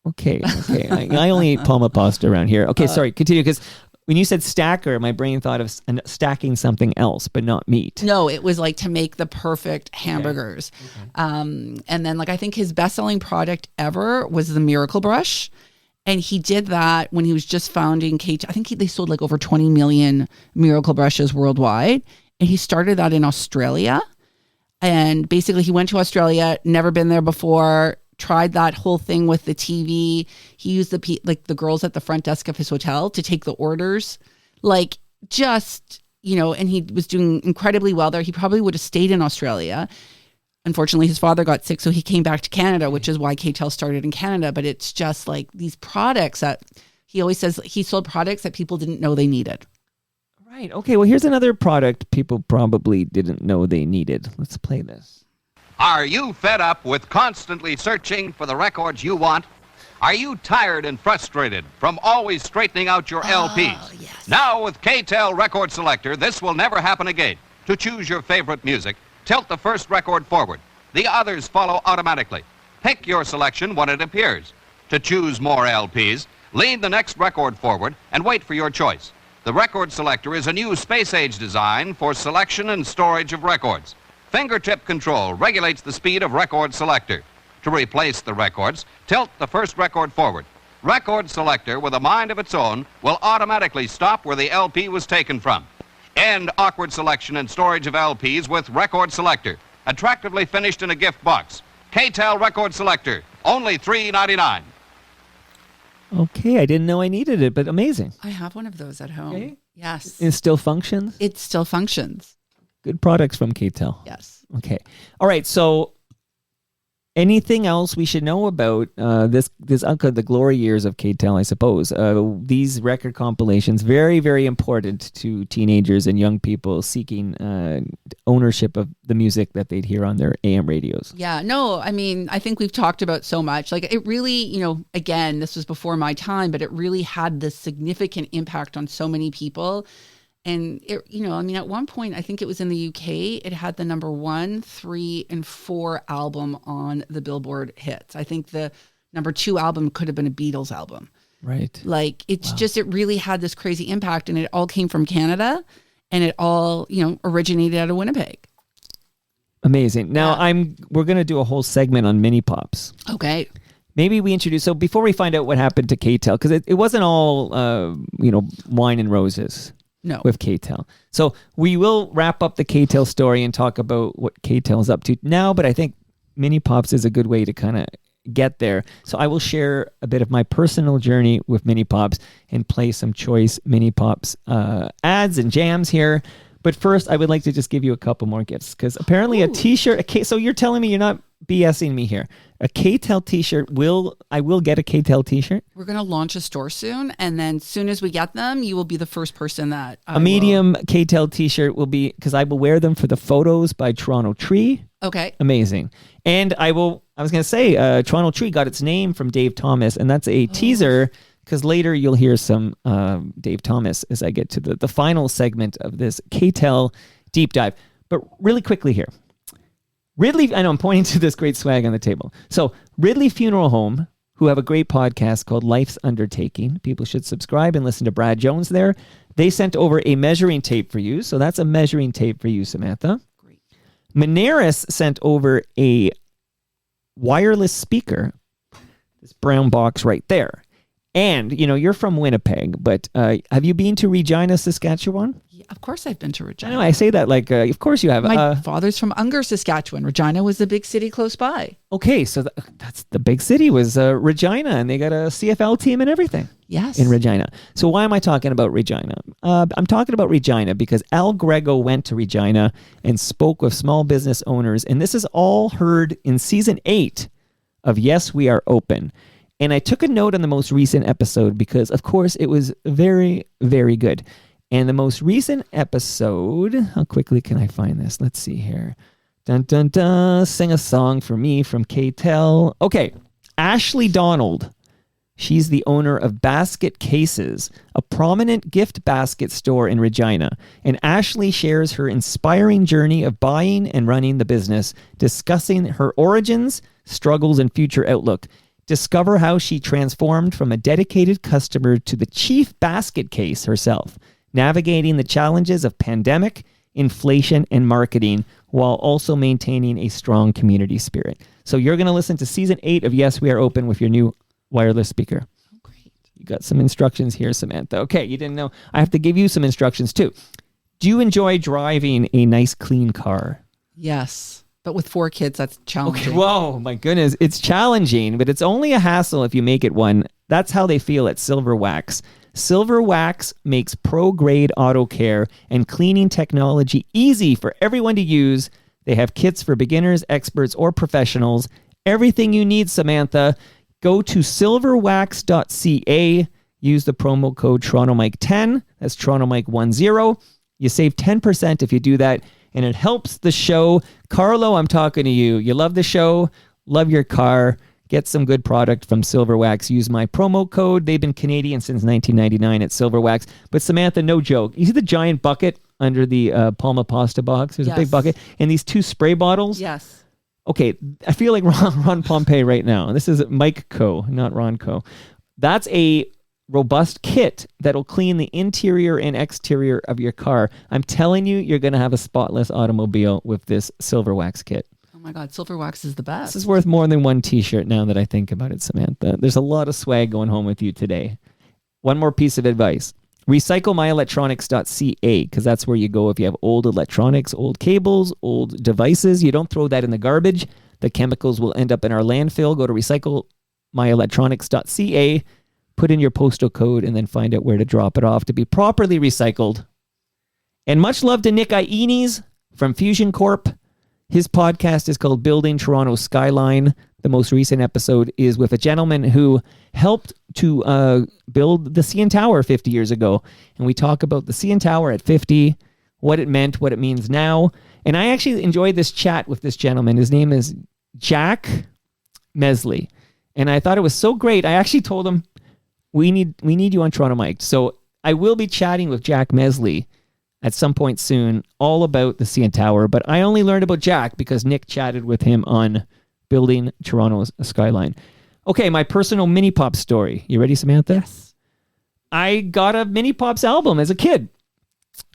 Speaker 3: Okay. I only eat palma pasta around here. Okay, sorry. Continue, because when you said stacker, my brain thought of stacking something else, but not meat.
Speaker 4: No, it was like to make the perfect hamburgers. Okay. And then I think his best-selling product ever was the Miracle Brush. And he did that when he was just founding K-tel. I think they sold over 20 million Miracle Brushes worldwide. And he started that in Australia. And basically he went to Australia, never been there before, tried that whole thing with the TV. He used the girls at the front desk of his hotel to take the orders. And he was doing incredibly well there. He probably would have stayed in Australia. Unfortunately, his father got sick, so he came back to Canada, which is why K-tel started in Canada. But it's just like these products that he always says he sold products that people didn't know they needed.
Speaker 3: Right. Okay, well, here's another product people probably didn't know they needed. Let's play this.
Speaker 8: Are you fed up with constantly searching for the records you want? Are you tired and frustrated from always straightening out your LPs?
Speaker 4: Yes.
Speaker 8: Now with K-tel Record Selector, this will never happen again. To choose your favorite music, tilt the first record forward. The others follow automatically. Pick your selection when it appears. To choose more LPs, lean the next record forward and wait for your choice. The Record Selector is a new space-age design for selection and storage of records. Fingertip control regulates the speed of Record Selector. To replace the records, tilt the first record forward. Record Selector, with a mind of its own, will automatically stop where the LP was taken from. End awkward selection and storage of LPs with Record Selector. Attractively finished in a gift box. K-tel Record Selector, only $3.99.
Speaker 3: Okay, I didn't know I needed it, but amazing.
Speaker 4: I have one of those at home.
Speaker 3: Okay.
Speaker 4: Yes.
Speaker 3: It still functions?
Speaker 4: It still functions.
Speaker 3: Good products from K-tel.
Speaker 4: Yes.
Speaker 3: Okay. All right, so Anything else we should know about this the glory years of K-tel, I suppose? These record compilations, very, very important to teenagers and young people seeking ownership of the music that they'd hear on their AM radios.
Speaker 4: Yeah, no, I mean, I think we've talked about so much. Like it really, again, this was before my time, but it really had this significant impact on so many people. And it, at one point, I think it was in the UK, it had the number 1, 3, and 4 album on the Billboard hits. I think the number 2 album could have been a Beatles album.
Speaker 3: Right.
Speaker 4: Like it's just, it really had this crazy impact, and it all came from Canada, and it all, originated out of Winnipeg.
Speaker 3: Amazing. Now we're going to do a whole segment on mini pops.
Speaker 4: Okay.
Speaker 3: Maybe we introduce, so before we find out what happened to K-tel, because it wasn't all, wine and roses.
Speaker 4: No.
Speaker 3: With K-tel. So we will wrap up the K-tel story and talk about what K-tel is up to now, but I think Mini Pops is a good way to kind of get there. So I will share a bit of my personal journey with Mini Pops and play some choice Mini Pops ads and jams here. But first, I would like to just give you a couple more gifts, because apparently a t-shirt, so you're telling me you're not BSing me here. A K-tel t-shirt, I will get a K-tel t-shirt?
Speaker 4: We're going to launch a store soon, and then as soon as we get them, you will be the first person that
Speaker 3: A medium K-tel t-shirt will be, because I will wear them for the photos by Toronto Tree.
Speaker 4: Okay.
Speaker 3: Amazing. And I was going to say, Toronto Tree got its name from Dave Thomas, and that's a teaser, because later you'll hear some Dave Thomas as I get to the final segment of this K-tel deep dive. But really quickly here. Ridley, I know I'm pointing to this great swag on the table. So Ridley Funeral Home, who have a great podcast called Life's Undertaking. People should subscribe and listen to Brad Jones there. They sent over a measuring tape for you. So that's a measuring tape for you, Samantha.
Speaker 4: Great.
Speaker 3: Moneris sent over a wireless speaker. This brown box right there. And, you're from Winnipeg, but have you been to Regina, Saskatchewan?
Speaker 4: Yeah, of course I've been to Regina.
Speaker 3: I know, I say that like, of course you have.
Speaker 4: My father's from Unger, Saskatchewan. Regina was the big city close by.
Speaker 3: Okay, so that's the big city was Regina, and they got a CFL team and everything.
Speaker 4: Yes.
Speaker 3: In Regina. So why am I talking about Regina? I'm talking about Regina because Al Grego went to Regina and spoke with small business owners, and this is all heard in season 8 of Yes, We Are Open. And I took a note on the most recent episode because, of course, it was very, very good. And the most recent episode, how quickly can I find this? Let's see here. Dun, dun, dun. Sing a song for me from K-tel. Okay. Ashley Donald. She's the owner of Basket Cases, a prominent gift basket store in Regina. And Ashley shares her inspiring journey of buying and running the business, discussing her origins, struggles, and future outlook. Discover how she transformed from a dedicated customer to the chief basket case herself, navigating the challenges of pandemic, inflation, and marketing, while also maintaining a strong community spirit. So you're going to listen to season 8 of Yes, We Are Open with your new wireless speaker.
Speaker 4: Oh, great.
Speaker 3: You got some instructions here, Samantha. Okay, you didn't know. I have to give you some instructions too. Do you enjoy driving a nice, clean car?
Speaker 4: Yes. But with 4 kids, that's challenging.
Speaker 3: Okay, whoa, my goodness. It's challenging, but it's only a hassle if you make it one. That's how they feel at Silver Wax. Silver Wax makes pro-grade auto care and cleaning technology easy for everyone to use. They have kits for beginners, experts, or professionals. Everything you need, Samantha. Go to silverwax.ca. Use the promo code TorontoMike10. That's TorontoMike10. You save 10% if you do that. And it helps the show. Carlo, I'm talking to you. You love the show, love your car. Get some good product from Silver Wax. Use my promo code. They've been Canadian since 1999 at Silver Wax. But Samantha, no joke. You see the giant bucket under the Palma Pasta box? There's a big bucket. And these 2 spray bottles?
Speaker 4: Yes.
Speaker 3: Okay, I feel like Ron Pompey right now. This is Mike Co., not Ron Co. That's a robust kit that'll clean the interior and exterior of your car. I'm telling you, you're going to have a spotless automobile with this Silver Wax kit.
Speaker 4: Oh my God, Silver Wax is the best.
Speaker 3: This is worth more than one t-shirt now that I think about it, Samantha. There's a lot of swag going home with you today. One more piece of advice. RecycleMyElectronics.ca, because that's where you go if you have old electronics, old cables, old devices. You don't throw that in the garbage. The chemicals will end up in our landfill. Go to RecycleMyElectronics.ca. Put in your postal code and then find out where to drop it off to be properly recycled. And much love to Nick Iones from Fusion Corp. His podcast is called Building Toronto Skyline. The most recent episode is with a gentleman who helped to build the CN Tower 50 years ago. And we talk about the CN Tower at 50, what it meant, what it means now. And I actually enjoyed this chat with this gentleman. His name is Jack Mesley. And I thought it was so great. I actually told him, we need you on Toronto Mike. So I will be chatting with Jack Mesley at some point soon, all about the CN Tower. But I only learned about Jack because Nick chatted with him on building Toronto's skyline. Okay, my personal Mini Pop story. You ready, Samantha?
Speaker 4: Yes.
Speaker 3: I got a Mini Pops album as a kid,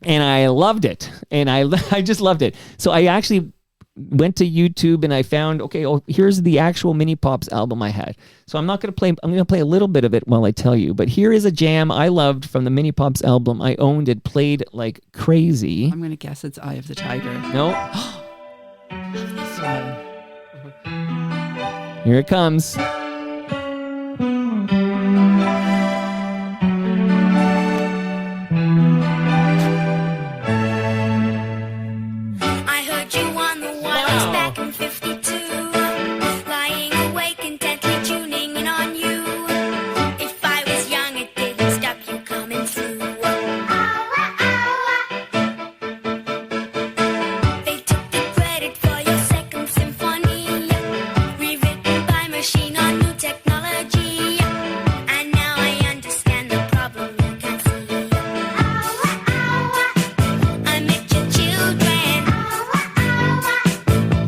Speaker 3: and I loved it. And I just loved it. So I actually went to YouTube and I found, here's the actual Mini Pops album I had. So I'm going to play a little bit of it while I tell you. But here is a jam I loved from the Mini Pops album. I owned it, played like crazy.
Speaker 4: I'm going to guess it's Eye of the Tiger.
Speaker 3: No.
Speaker 4: This one.
Speaker 3: Here it comes.
Speaker 10: I heard you on the wireless back in 52, lying awake intently tuning in on you. If I was young, it didn't stop you coming through. They took the credit for your second symphony, rewritten by machine on new technology. And now I understand the problem you can see. I met your children.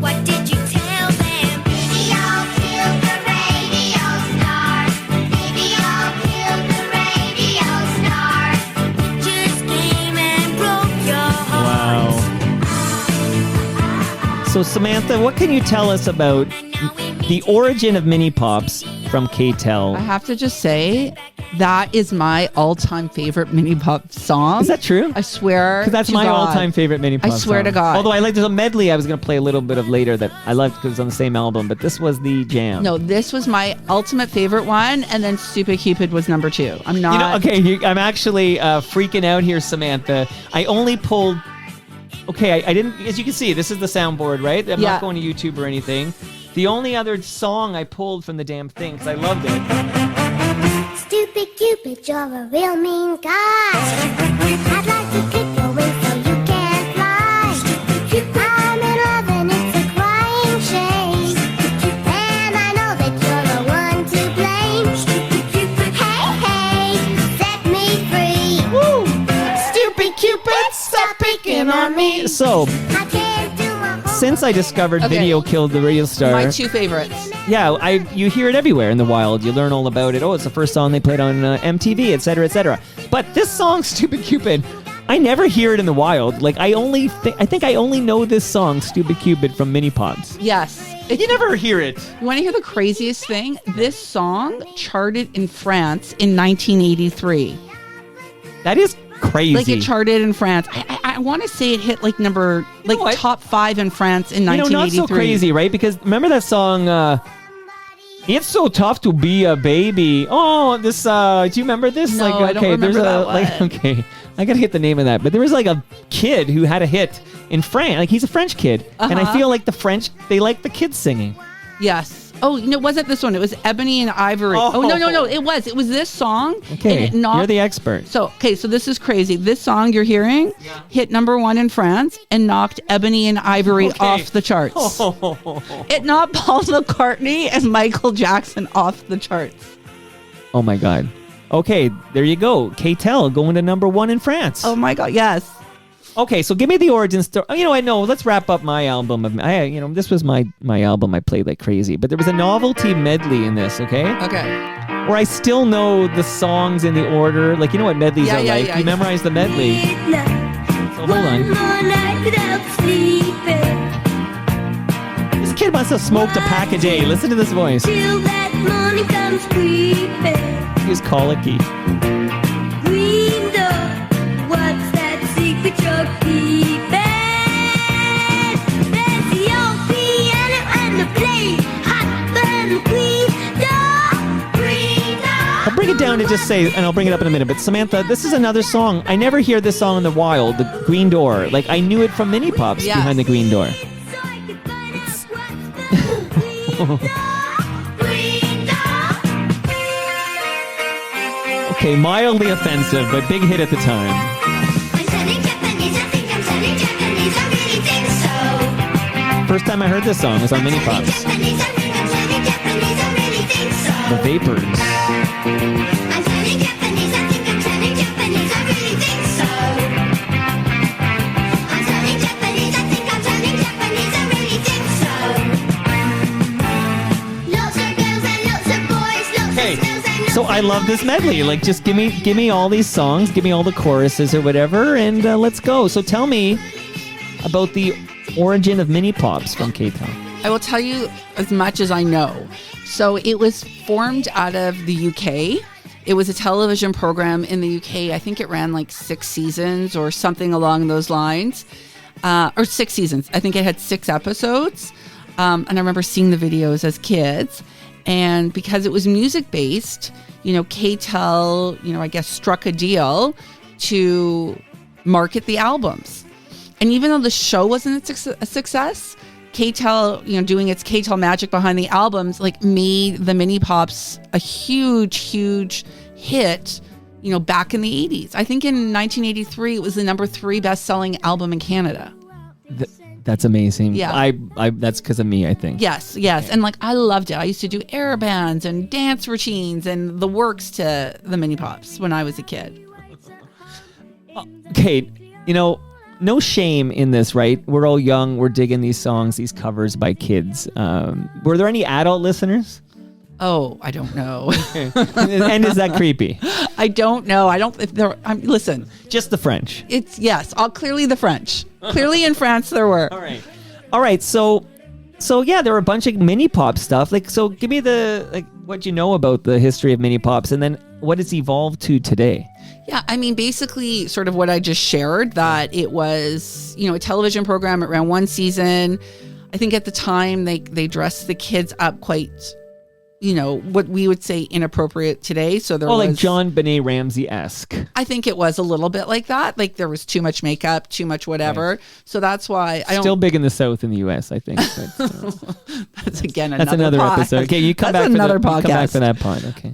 Speaker 10: What did you tell them? Video killed the radio star. Video killed the radio star. It just came and broke your heart.
Speaker 3: Wow. So Samantha, what can you tell us about the origin of Mini Pops from K-tel?
Speaker 4: I have to just say, that is my all-time favorite Mini Pop song.
Speaker 3: Is that true?
Speaker 4: I swear.
Speaker 3: Because that's
Speaker 4: to
Speaker 3: my
Speaker 4: God.
Speaker 3: all-time favorite Mini Pop
Speaker 4: I swear
Speaker 3: song.
Speaker 4: to God.
Speaker 3: Although there's a medley I was going to play a little bit of later that I loved because it's on the same album, but this was the jam.
Speaker 4: No, this was my ultimate favorite one, and then Stupid Cupid was number 2. I'm not.
Speaker 3: I'm actually freaking out here, Samantha. I only pulled. I didn't. As you can see, this is the soundboard, right? I'm not going to YouTube or anything. The only other song I pulled from the damn thing because I loved it.
Speaker 10: Stupid Cupid, you're a real mean guy. I'd like to clip your wings so you can't fly. I'm in love and it's a crying shame. And I know that you're the one to blame. Hey, set me free.
Speaker 3: Woo!
Speaker 10: Stupid Cupid, stop picking on me.
Speaker 3: So,
Speaker 10: I can't do my homework.
Speaker 3: since I discovered
Speaker 4: Okay.
Speaker 3: Video Killed the Radio Star,
Speaker 4: My 2 favorites.
Speaker 3: yeah, you hear it everywhere in the wild. You learn all about it. Oh, it's the first song they played on MTV, etc., etc. But this song, Stupid Cupid, I never hear it in the wild. Like I think I only know this song, Stupid Cupid, from Mini Pops.
Speaker 4: Yes.
Speaker 3: You never hear it.
Speaker 4: You want to hear the craziest thing? This song charted in France in 1983.
Speaker 3: That is crazy.
Speaker 4: Like it charted in France. I want to say it hit like top 5 in France in 1983.
Speaker 3: Not so crazy, right? Because remember that song, It's So Tough to Be a Baby. Oh, this, do you remember this?
Speaker 4: No, I don't remember that one.
Speaker 3: I gotta get the name of that. But there was like a kid who had a hit in France. Like he's a French kid. And I feel like the French, they like the kids singing.
Speaker 4: Yes. Oh, no, it wasn't this one. It was Ebony and Ivory. Oh, no. It was this song.
Speaker 3: Okay, you're the expert.
Speaker 4: So this is crazy. This song you're hearing hit number 1 in France and knocked Ebony and Ivory off the charts. It knocked Paul McCartney and Michael Jackson off the charts.
Speaker 3: Oh, my God. Okay, there you go. K-tel going to number 1 in France.
Speaker 4: Oh, my God, yes.
Speaker 3: Okay, so give me the origin story. I know. Let's wrap up my album. This was my album. I played like crazy, but there was a novelty medley in this. Okay.
Speaker 4: Okay.
Speaker 3: Where I still know the songs in the order. Like you know what medleys are like. You memorize the medley. So hold on. This kid must have smoked a pack a day. Listen to this voice.
Speaker 10: Till that morning comes creeping.
Speaker 3: He was colicky.
Speaker 10: Green door, what's that secret you're keeping? There's the old piano and the play, hot button green door.
Speaker 3: I'll bring it down to just say, and I'll bring it up in a minute. But Samantha, this is another song. I never hear this song in the wild. The Green Door. Like I knew it from Mini Pops behind the Green Door. Okay, mildly offensive, but big hit at the time.
Speaker 10: I'm turning Japanese, I think I'm turning Japanese, I really think so.
Speaker 3: First time I heard this song was on Mini Pops.
Speaker 10: Japanese, I think I'm turning Japanese, I really think so.
Speaker 3: The Vapors.
Speaker 10: I'm turning Japanese, I think I'm turning Japanese, I really think so. I'm turning Japanese, I think I'm turning Japanese, I really think so. Lots of girls and lots of boys, lots of
Speaker 3: Okay,
Speaker 10: girls and lots
Speaker 3: so I love this medley. Like, just give me all these songs, give me all the choruses or whatever, and let's go. So tell me about the origin of Mini Pops from K-tel.
Speaker 4: I will tell you as much as I know. So it was formed out of the UK. It was a television program in the UK. I think it ran like 6 seasons or something along those lines. Or 6 seasons. I think it had 6 episodes. And I remember seeing the videos as kids. And because it was music based, K-tel, I guess struck a deal to market the albums. And even though the show wasn't a success, K-tel, doing its K-tel magic behind the albums, like made the Mini Pops a huge, huge hit, back in the 80s. I think in 1983, it was the number 3 best-selling album in Canada.
Speaker 3: That's amazing.
Speaker 4: Yeah.
Speaker 3: I that's because of me, I think.
Speaker 4: Yes. And I loved it. I used to do air bands and dance routines and the works to the Mini Pops when I was a kid.
Speaker 3: Okay, no shame in this, right? We're all young. We're digging these songs, these covers by kids. Were there any adult listeners?
Speaker 4: Oh, I don't know.
Speaker 3: And is that creepy?
Speaker 4: I don't know. Listen.
Speaker 3: Just the French.
Speaker 4: It's, yes, clearly the French. Clearly in France there were.
Speaker 3: All right. So yeah, there were a bunch of Mini Pop stuff. So give me what you know about the history of Mini Pops and then what it's evolved to today.
Speaker 4: Yeah, basically sort of what I just shared, that it was, a television program. It ran 1 season. I think at the time they dressed the kids up quite, what we would say inappropriate today. So there was
Speaker 3: like John Benet Ramsey-esque.
Speaker 4: I think it was a little bit like that. Like there was too much makeup, too much whatever. Right. So that's why
Speaker 3: Still big in the South in the US, I think. But,
Speaker 4: that's again
Speaker 3: another episode. Okay, you come back for that pod. Okay.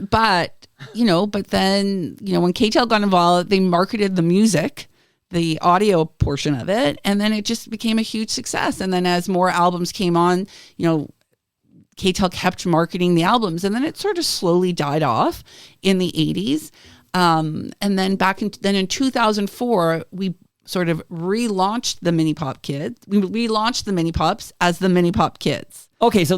Speaker 4: But then, when K-tel got involved, they marketed the music, the audio portion of it, and then it just became a huge success. And then as more albums came on, K-tel kept marketing the albums, and then it sort of slowly died off in the 80s. And then in 2004, we sort of relaunched the Mini Pop Kids. We relaunched the Mini Pops as the Mini Pop Kids.
Speaker 3: Okay, so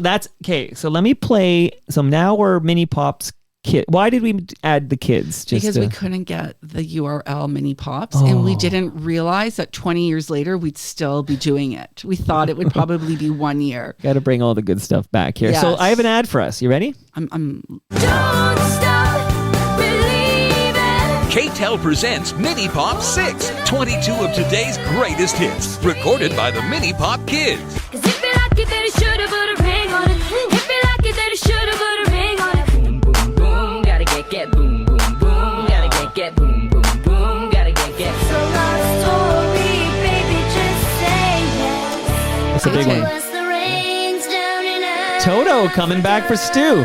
Speaker 3: so let me play. So now we're Mini Pops Kid. Why did we add the kids?
Speaker 4: Because we couldn't get the URL Mini Pops, and we didn't realize that 20 years later we'd still be doing it. We thought it would probably be 1 year.
Speaker 3: Got to bring all the good stuff back here.
Speaker 4: Yes.
Speaker 3: So I have an ad for us. You ready?
Speaker 10: Don't stop believing.
Speaker 11: K-tel presents Mini Pop 6, 22 of today's greatest hits, recorded by the Mini Pop Kids.
Speaker 10: 'Cause if you like it, then you should've put a ring on it. If you like it, then you should've put a ring on it.
Speaker 12: Boom, boom, boom, gotta get boom, boom, boom, gotta get boom, boom, boom, gotta get.
Speaker 10: So long story, baby, just say yes.
Speaker 3: That's a big one.
Speaker 10: Once the rain's down and out.
Speaker 3: Toto coming back for Stu.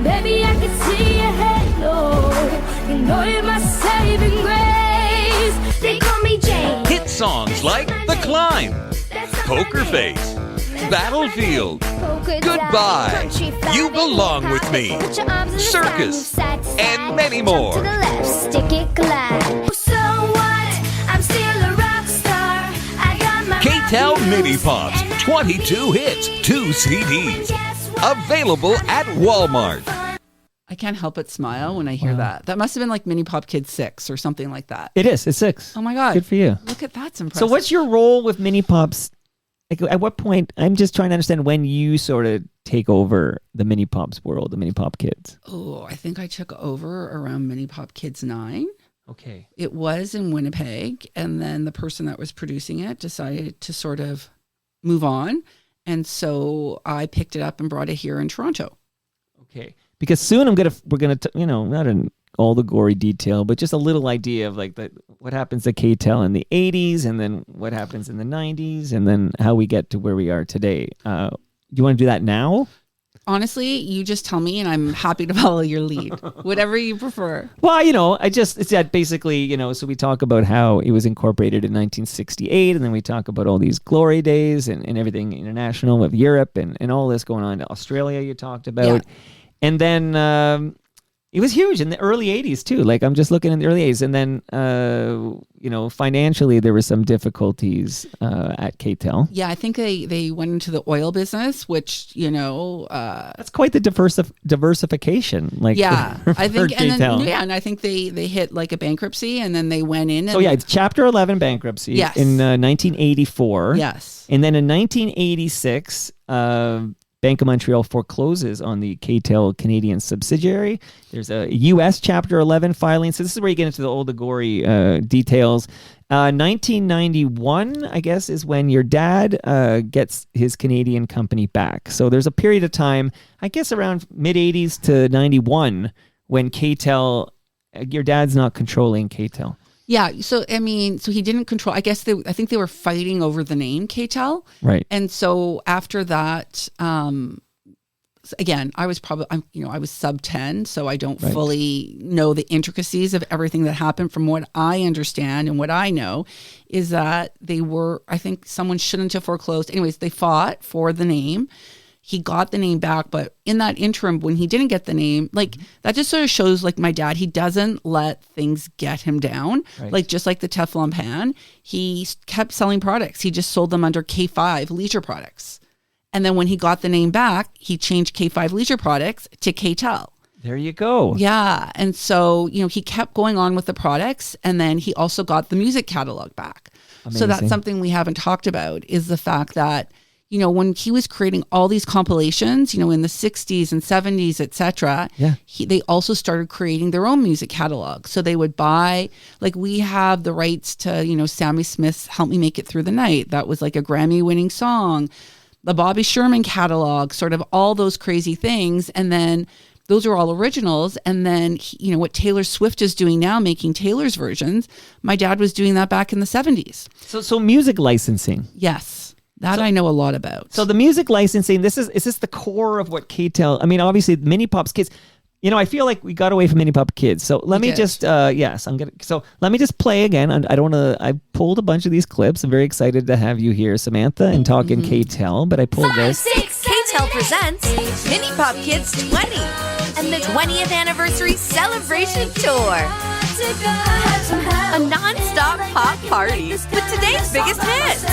Speaker 10: Baby, I can see your halo. You know you're my saving grace. They call me Jane.
Speaker 11: Hit songs like The Climb, Poker Face, Battlefield, Goodbye, You Belong With Me, Circus, and many more.
Speaker 10: To the left, stick it glide. So what? I'm still a rock star. I got my
Speaker 11: K-tel Mini Pops, 22 hits, 2 CDs. Available at Walmart.
Speaker 4: I can't help but smile when I hear that. That must have been like Mini Pop Kids 6 or something like that.
Speaker 3: It is. It's 6.
Speaker 4: Oh my God.
Speaker 3: Good for you.
Speaker 4: Look at that's impressive.
Speaker 3: So what's your role with Mini Pops? Like, at what point, I'm just trying to understand when you sort of take over the Mini Pops world, the Mini Pop Kids.
Speaker 4: Oh, I think I took over around Mini Pop Kids 9.
Speaker 3: Okay.
Speaker 4: It was in Winnipeg, and then the person that was producing it decided to sort of move on. And so I picked it up and brought it here in Toronto.
Speaker 3: Okay. Because soon we're gonna not in all the gory detail, but just a little idea of like what happens to K-tel in the 80s, and then what happens in the 90s, and then how we get to where we are today. Do you want to do that now?
Speaker 4: honestly, you just tell me and I'm happy to follow your lead. Whatever you prefer.
Speaker 3: Well, it's that basically, so we talk about how it was incorporated in 1968, and then we talk about all these glory days and everything international with Europe and all this going on. Australia you talked about. Yeah. And then it was huge in the early 80s too. Like I'm just looking in the early 80s. And then, financially there were some difficulties at K-tel.
Speaker 4: Yeah, I think they went into the oil business, which,
Speaker 3: that's quite the diversification. Like,
Speaker 4: yeah, I think,
Speaker 3: K-tel.
Speaker 4: and I think they hit like a bankruptcy and then they went in.
Speaker 3: So yeah, it's Chapter 11 bankruptcy in 1984.
Speaker 4: Yes.
Speaker 3: And then in 1986, Bank of Montreal forecloses on the K-tel Canadian subsidiary. There's a U.S. Chapter 11 filing. So this is where you get into all the gory details. 1991, I guess, is when your dad gets his Canadian company back. So there's a period of time, I guess around mid-80s to 91, when K-tel, your dad's not controlling K-tel.
Speaker 4: Yeah, so he didn't control. I think they were fighting over the name K-tel,
Speaker 3: right?
Speaker 4: And so after that, again, I was I was sub 10, so I don't fully know the intricacies of everything that happened. From what I understand and what I know, is that I think someone shouldn't have foreclosed. Anyways, they fought for the name. He got the name back, but in that interim, when he didn't get the name, like that just sort of shows like my dad, he doesn't let things get him down. Right. Like just like the Teflon pan, he kept selling products. He just sold them under K5 Leisure Products. And then when he got the name back, he changed K5 Leisure Products to K-tel.
Speaker 3: There you go.
Speaker 4: Yeah. And so, he kept going on with the products, and then he also got the music catalog back. Amazing. So that's something we haven't talked about, is the fact that when he was creating all these compilations, in the 60s and 70s, etc., they also started creating their own music catalog. So they would buy, like we have the rights to, Sammy Smith's Help Me Make It Through the Night. That was like a Grammy-winning song. The Bobby Sherman catalog, sort of all those crazy things. And then those are all originals. And then, what Taylor Swift is doing now, making Taylor's versions, my dad was doing that back in the 70s.
Speaker 3: So music licensing.
Speaker 4: Yes. That I know a lot about.
Speaker 3: So the music licensing, is this the core of what K-tel, obviously Mini Pop's kids, I feel like we got away from Mini Pop kids. So let me just, let me just play again. I pulled a bunch of these clips. I'm very excited to have you here, Samantha, and talk in K-tel, but I pulled this.
Speaker 13: K-tel presents Mini Pop Kids 20 and the 20th anniversary celebration tour. A non-stop pop party with today's biggest hits.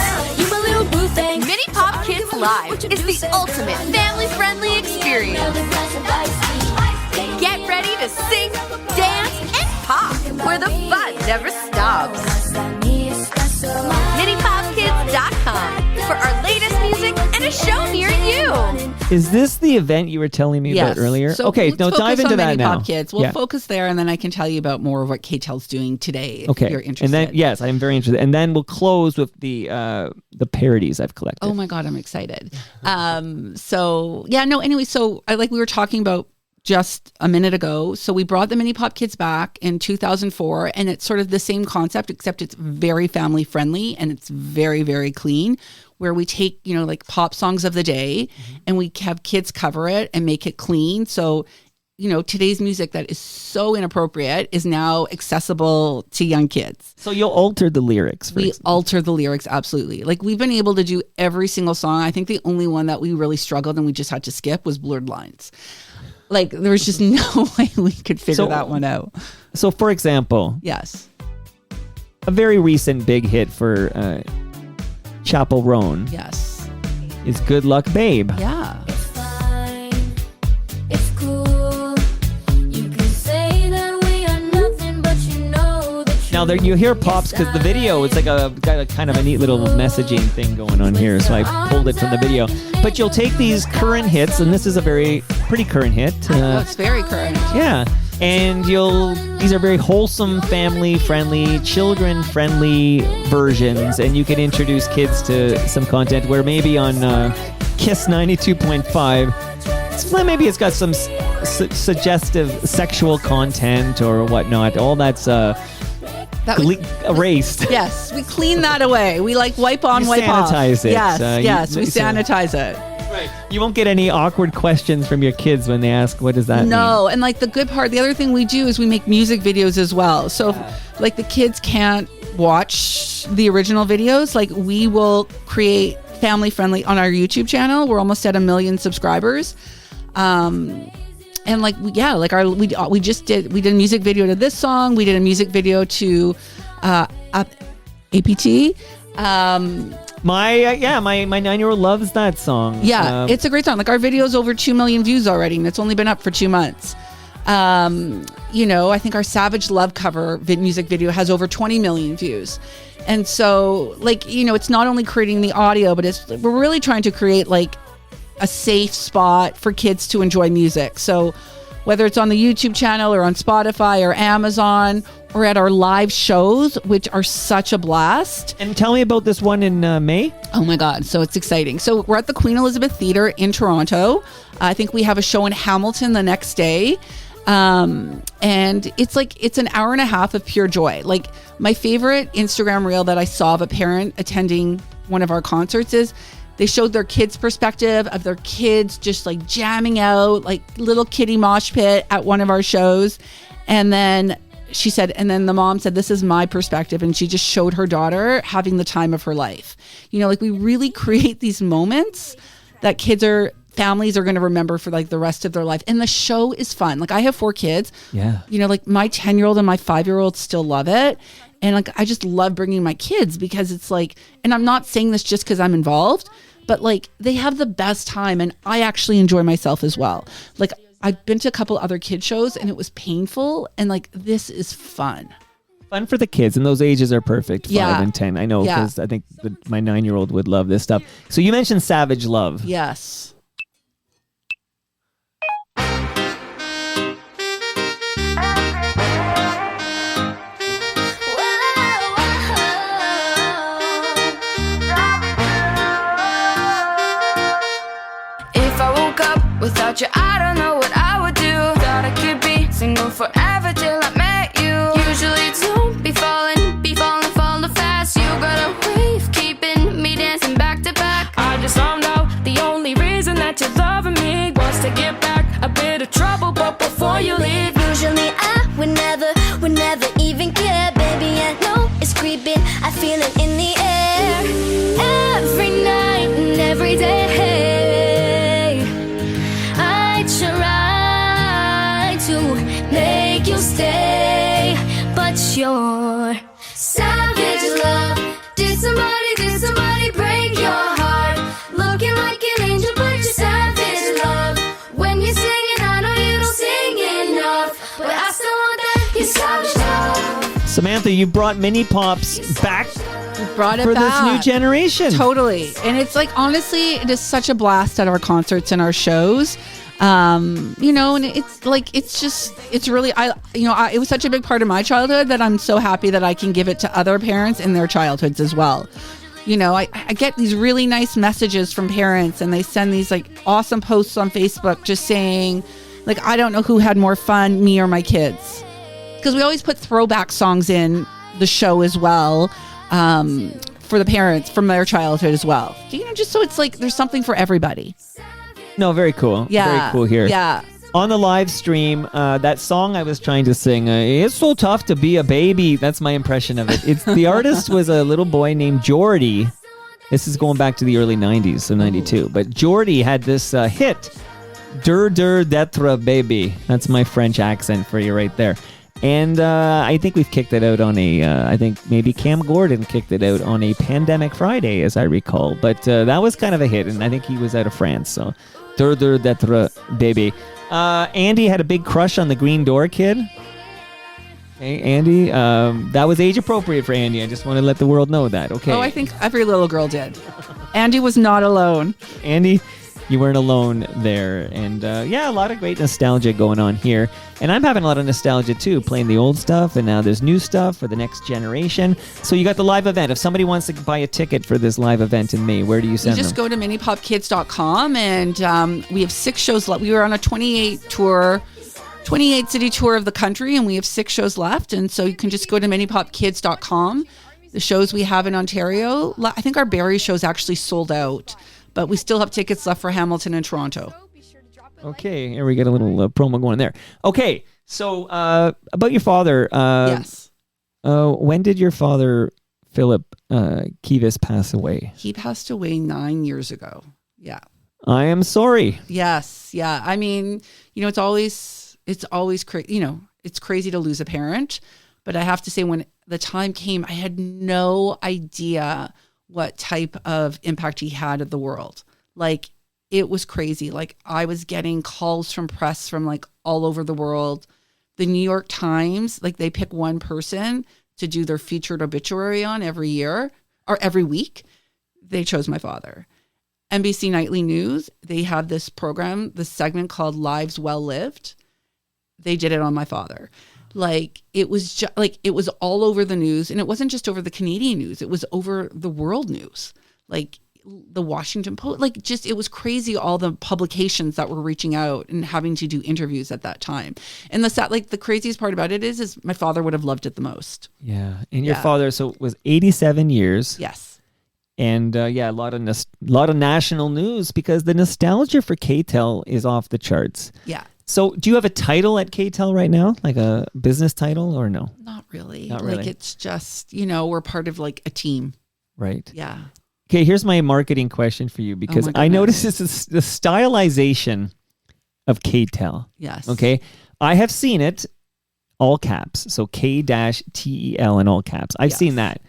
Speaker 13: Mini Pop Kids Live is the ultimate family-friendly experience. Get ready to sing, dance, and pop, where the fun never stops. MiniPopKids.com for our latest music and a show near you.
Speaker 3: Is this the event you were telling me about earlier?
Speaker 4: So
Speaker 3: okay, now dive into that now.
Speaker 4: Mini Pop Kids. We'll focus there, and then I can tell you about more of what K-tel's doing today if you're interested.
Speaker 3: And then, yes, I'm very interested. And then we'll close with the parodies I've collected.
Speaker 4: Oh my God, I'm excited. Anyway, so we were talking about just a minute ago. So we brought the Mini Pop Kids back in 2004, and it's sort of the same concept, except it's very family friendly and it's very, very clean, where we take, like pop songs of the day and we have kids cover it and make it clean. So, today's music that is so inappropriate is now accessible to young kids.
Speaker 3: So you'll alter the lyrics.
Speaker 4: We alter the lyrics, absolutely. Like we've been able to do every single song. I think the only one that we really struggled and we just had to skip was Blurred Lines. Like, there was just no way we could figure that one out.
Speaker 3: So, for example,
Speaker 4: yes,
Speaker 3: a very recent big hit for Chappell Roan,
Speaker 4: yes,
Speaker 3: is "Good Luck, Babe."
Speaker 4: Yeah.
Speaker 10: It's fine. It's cool. You can say that we are nothing, but
Speaker 3: Now there you hear pops because the video, it's like got a kind of a neat little messaging thing going on here. So I pulled it from the video. But you'll take these current hits, and this is a pretty current hit.
Speaker 4: It's very current.
Speaker 3: Yeah. And these are very wholesome, family-friendly, children-friendly versions, and you can introduce kids to some content where maybe on KISS 92.5, maybe it's got some suggestive sexual content or whatnot. All that's erased.
Speaker 4: Yes, we clean that away. We wipe on, wipe off.
Speaker 3: Sanitize it.
Speaker 4: Yes, we sanitize it.
Speaker 3: You won't get any awkward questions from your kids when they ask, what does that mean?
Speaker 4: No, and like the good part, the other thing we do is we make music videos as well. So if, like the kids can't watch the original videos, like we will create family friendly on our YouTube channel. We're almost at 1 million subscribers. And like, we did a music video to this song. We did a music video to APT.
Speaker 3: My 9-year-old loves that song.
Speaker 4: Yeah, it's a great song. Like our video's over 2 million views already, and it's only been up for 2 months. I think our Savage Love cover music video has over 20 million views. And so, like, it's not only creating the audio, but we're really trying to create like a safe spot for kids to enjoy music. So whether it's on the YouTube channel or on Spotify or Amazon or at our live shows, which are such a blast.
Speaker 3: And tell me about this one in May.
Speaker 4: Oh my God. So it's exciting. So we're at the Queen Elizabeth Theatre in Toronto. I think we have a show in Hamilton the next day. And it's an hour and a half of pure joy. Like my favorite Instagram reel that I saw of a parent attending one of our concerts is they showed their kids' perspective of their kids just like jamming out, like little kiddie mosh pit at one of our shows. And then the mom said, this is my perspective. And she just showed her daughter having the time of her life. Like we really create these moments that families are going to remember for like the rest of their life. And the show is fun. Like I have 4 kids.
Speaker 3: Yeah.
Speaker 4: Like my 10-year-old and my 5-year-old still love it. And like, I just love bringing my kids because it's like, and I'm not saying this just because I'm involved, but like they have the best time and I actually enjoy myself as well. Like I've been to a couple other kid shows and it was painful. And like, this is fun.
Speaker 3: Fun for the kids, and those ages are perfect, 5 and 10. I know,
Speaker 4: Yeah.
Speaker 3: because I think my 9-year-old would love this stuff. So you mentioned Savage Love.
Speaker 4: Yes.
Speaker 9: If I woke up without you, I don't know what I would do. Thought I could be single forever till I met you. Usually don't be falling fast. You got a wave keeping me dancing back to back. I just found out the only reason that you're loving me was to get back a bit of trouble, but before you leave.
Speaker 10: Usually I would never even care. Baby, I know it's creeping. I feel it in the air. Every night and every day I try to make you stay, but you're savage love. Did somebody break your heart? Looking like an angel, but you're savage love. When you're singing, I know you don't sing enough, but I still want that, you're savage love.
Speaker 3: Samantha, you brought mini pops back
Speaker 4: Brought it
Speaker 3: for
Speaker 4: back.
Speaker 3: this new generation.
Speaker 4: Totally. And it's like, honestly, it is such a blast at our concerts and our shows. And it's like, it's really, it was such a big part of my childhood that I'm so happy that I can give it to other parents in their childhoods as well. I get these really nice messages from parents and they send these like awesome posts on Facebook just saying like, I don't know who had more fun, me or my kids. Because we always put throwback songs in the show as well, for the parents from their childhood as well. Just so it's like there's something for everybody.
Speaker 3: No, very cool.
Speaker 4: Yeah.
Speaker 3: Very cool here.
Speaker 4: Yeah.
Speaker 3: On the live stream, that song I was trying to sing, it's so tough to be a baby. That's my impression of it. The artist was a little boy named Jordy. This is going back to the early 90s, so 92. But Jordy had this hit, Dur Dur D'etre Baby. That's my French accent for you right there. And I think we've kicked it out on I think maybe Cam Gordon kicked it out on a Pandemic Friday, as I recall. But that was kind of a hit, and I think he was out of France. So, Dur Dur D'etre Baby. Andy had a big crush on the Green Door Kid. Okay, Andy, that was age appropriate for Andy. I just want to let the world know that. Okay.
Speaker 4: Oh, I think every little girl did. Andy was not alone.
Speaker 3: Andy, you weren't alone there. And a lot of great nostalgia going on here. And I'm having a lot of nostalgia too, playing the old stuff, and now there's new stuff for the next generation. So you got the live event. If somebody wants to buy a ticket for this live event in May, where do you send them?
Speaker 4: You just go to minipopkids.com, and we have 6 shows left. We were on a 28 city tour of the country, and we have 6 shows left. And so you can just go to minipopkids.com. The shows we have in Ontario, I think our Barrie show's actually sold out. but we still have tickets left for Hamilton and Toronto.
Speaker 3: Okay, here we get a little promo going there. Okay, so about your father.
Speaker 4: Yes.
Speaker 3: When did your father, Philip Kives, pass away?
Speaker 4: He passed away 9 years ago. Yeah.
Speaker 3: I am sorry.
Speaker 4: Yes. Yeah. I mean, it's always crazy. It's crazy to lose a parent, but I have to say, when the time came, I had no idea what type of impact he had at the world. Like, it was crazy. Like, I was getting calls from press from like all over the world. The New York Times, like, they pick one person to do their featured obituary on every year or every week. They chose my father. NBC Nightly News, they have this program, this segment called Lives Well Lived. They did it on my father. Like, it was it was all over the news, and it wasn't just over the Canadian news. It was over the world news. Like, the Washington Post, like, just, it was crazy, all the publications that were reaching out and having to do interviews at that time. And the craziest part about it is my father would have loved it the most.
Speaker 3: Yeah. And your father, so it was 87 years.
Speaker 4: Yes.
Speaker 3: And a lot of national news, because the nostalgia for K-tel is off the charts.
Speaker 4: Yeah.
Speaker 3: So do you have a title at K-tel right now? Like a business title, or no?
Speaker 4: Not really.
Speaker 3: Not really.
Speaker 4: Like, it's just, we're part of like a team.
Speaker 3: Right.
Speaker 4: Yeah.
Speaker 3: Okay, here's my marketing question for you, because I noticed this is the stylization of K-tel.
Speaker 4: Yes.
Speaker 3: Okay. I have seen it all caps. So K-T-E-L in all caps. I've seen that.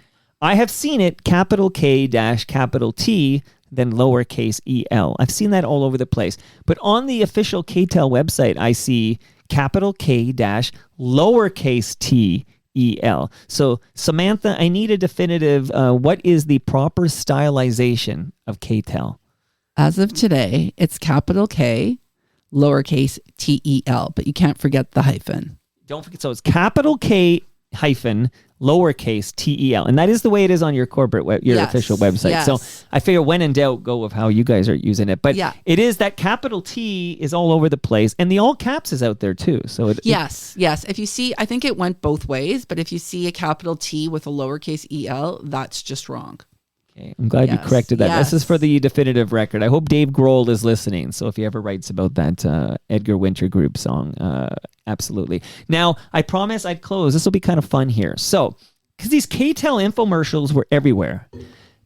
Speaker 3: I have seen it capital K-capital T, then lowercase E-L. I've seen that all over the place. But on the official K-tel website, I see capital K-lowercase T-E-L. So, Samantha, I need a definitive, what is the proper stylization of K-tel?
Speaker 4: As of today, it's capital K, lowercase T-E-L, but you can't forget the hyphen.
Speaker 3: Don't forget, so it's capital K hyphen lowercase T-E-L, and that is the way it is on your corporate official website.
Speaker 4: Yes.
Speaker 3: So I figure, when in doubt, go with how you guys are using it. But it is that capital T is all over the place, and the all caps is out there too. So
Speaker 4: yes. If you see, I think it went both ways, but if you see a capital T with a lowercase E-L, that's just wrong.
Speaker 3: Okay, I'm glad you corrected that. This is for the definitive record. I hope Dave Grohl is listening. So if he ever writes about that Edgar Winter Group song, absolutely. Now, I promise I'd close. This will be kind of fun here. So, because these K-tel infomercials were everywhere,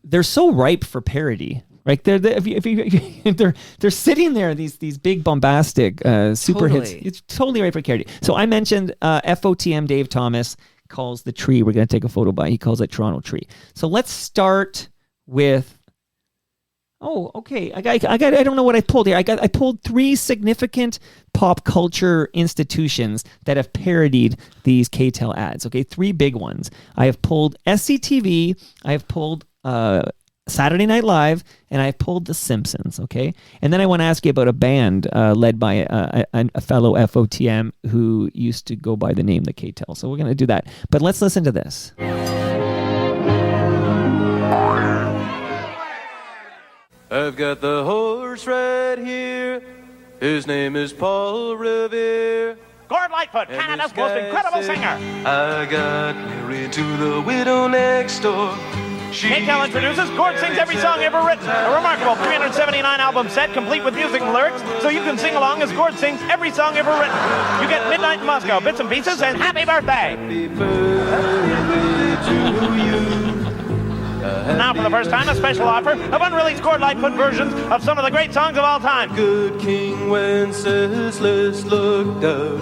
Speaker 3: they're so ripe for parody. Right? They're sitting there, these big bombastic super hits. It's totally ripe for parody. So I mentioned FOTM Dave Thomas calls the tree we're going to take a photo by. He calls it Toronto Tree. So let's start with. Oh, okay. I don't know what I pulled here. I pulled 3 significant pop culture institutions that have parodied these K-tel ads. Okay, 3 big ones. I have pulled SCTV. I have pulled Saturday Night Live, and I have pulled The Simpsons. Okay, and then I want to ask you about a band led by a fellow FOTM who used to go by the name the K-tel. So we're going to do that. But let's listen to this.
Speaker 14: I've got the horse right here. His name is Paul Revere.
Speaker 7: Gord Lightfoot, Canada's most incredible singer.
Speaker 14: I got married to the widow next door.
Speaker 7: K-tel introduces Gord Sings Every Song Ever Written, a remarkable 379 album set complete with music and lyrics, so you can sing along as Gord sings every song ever written. You get Midnight in Moscow, Bits and Pieces, and Happy Birthday!
Speaker 14: Happy birthday to you.
Speaker 7: Now, for the first time, a special offer of unreleased Gord Lightfoot versions of some of the great songs of all time.
Speaker 14: Good King Wenceslas looked out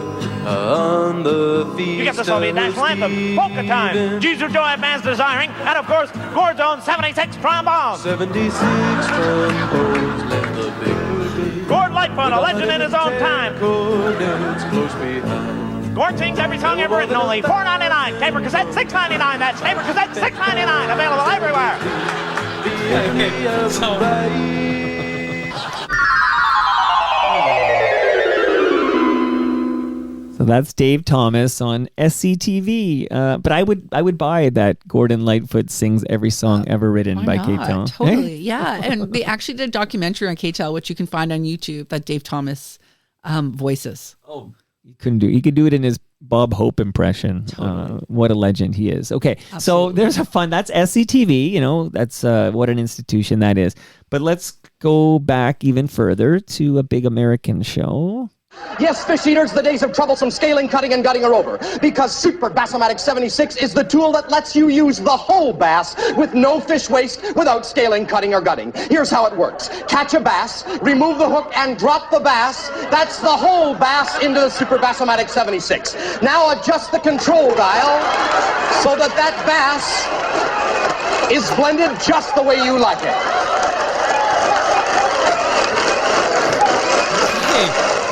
Speaker 14: on the feast.
Speaker 7: You get the Soviet national anthem, Polka Time, Jesus Joy of Man's Desiring, and of course, Gord's own 76 trombones.
Speaker 14: 76 trombones left the big brigade.
Speaker 7: Gord Lightfoot, a legend in his own time.
Speaker 14: Cornets close behind.
Speaker 7: Gord sings every song ever written, only $4.99. Taper cassette, $6.99. That's taper cassette, $6.99. Available everywhere.
Speaker 3: So that's Dave Thomas on SCTV. But I would buy that Gordon Lightfoot sings every song ever written by K-tel.
Speaker 4: Totally, yeah. And they actually did a documentary on K-tel, which you can find on YouTube, that Dave Thomas voices.
Speaker 3: Oh, he could do it in his Bob Hope impression. Totally. What a legend he is. Okay, so there's that's SCTV. That's what an institution that is. But let's go back even further to a big American show.
Speaker 15: Yes, fish eaters, the days of troublesome scaling, cutting, and gutting are over. Because Super Bassomatic 76 is the tool that lets you use the whole bass with no fish waste without scaling, cutting, or gutting. Here's how it works. Catch a bass, remove the hook, and drop the bass. That's the whole bass into the Super Bassomatic 76. Now adjust the control dial so that bass is blended just the way you like it.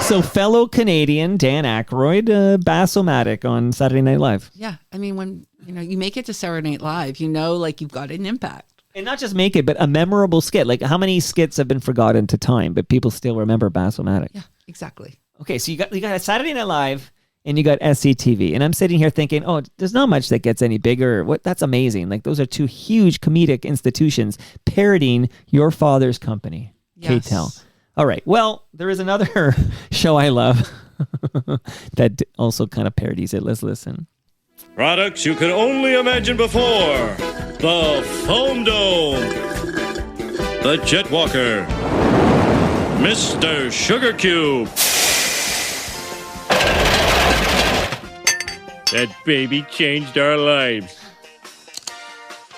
Speaker 3: So fellow Canadian Dan Aykroyd, Bassomatic on Saturday Night Live.
Speaker 4: Yeah, I mean, when you make it to Saturday Night Live, like you've got an impact.
Speaker 3: And not just make it, but a memorable skit. Like how many skits have been forgotten to time, but people still remember Bassomatic?
Speaker 4: Yeah, exactly.
Speaker 3: Okay, so you got a Saturday Night Live and you got SCTV. And I'm sitting here thinking, oh, there's not much that gets any bigger. That's amazing. Like those are two huge comedic institutions parodying your father's company,
Speaker 4: Yes.
Speaker 3: K-tel. All right. Well, there is another show I love that also kind of parodies it. Let's listen.
Speaker 16: Products you could only imagine before. The Foam Dome. The Jet Walker. Mr. Sugar Cube. That baby changed our lives.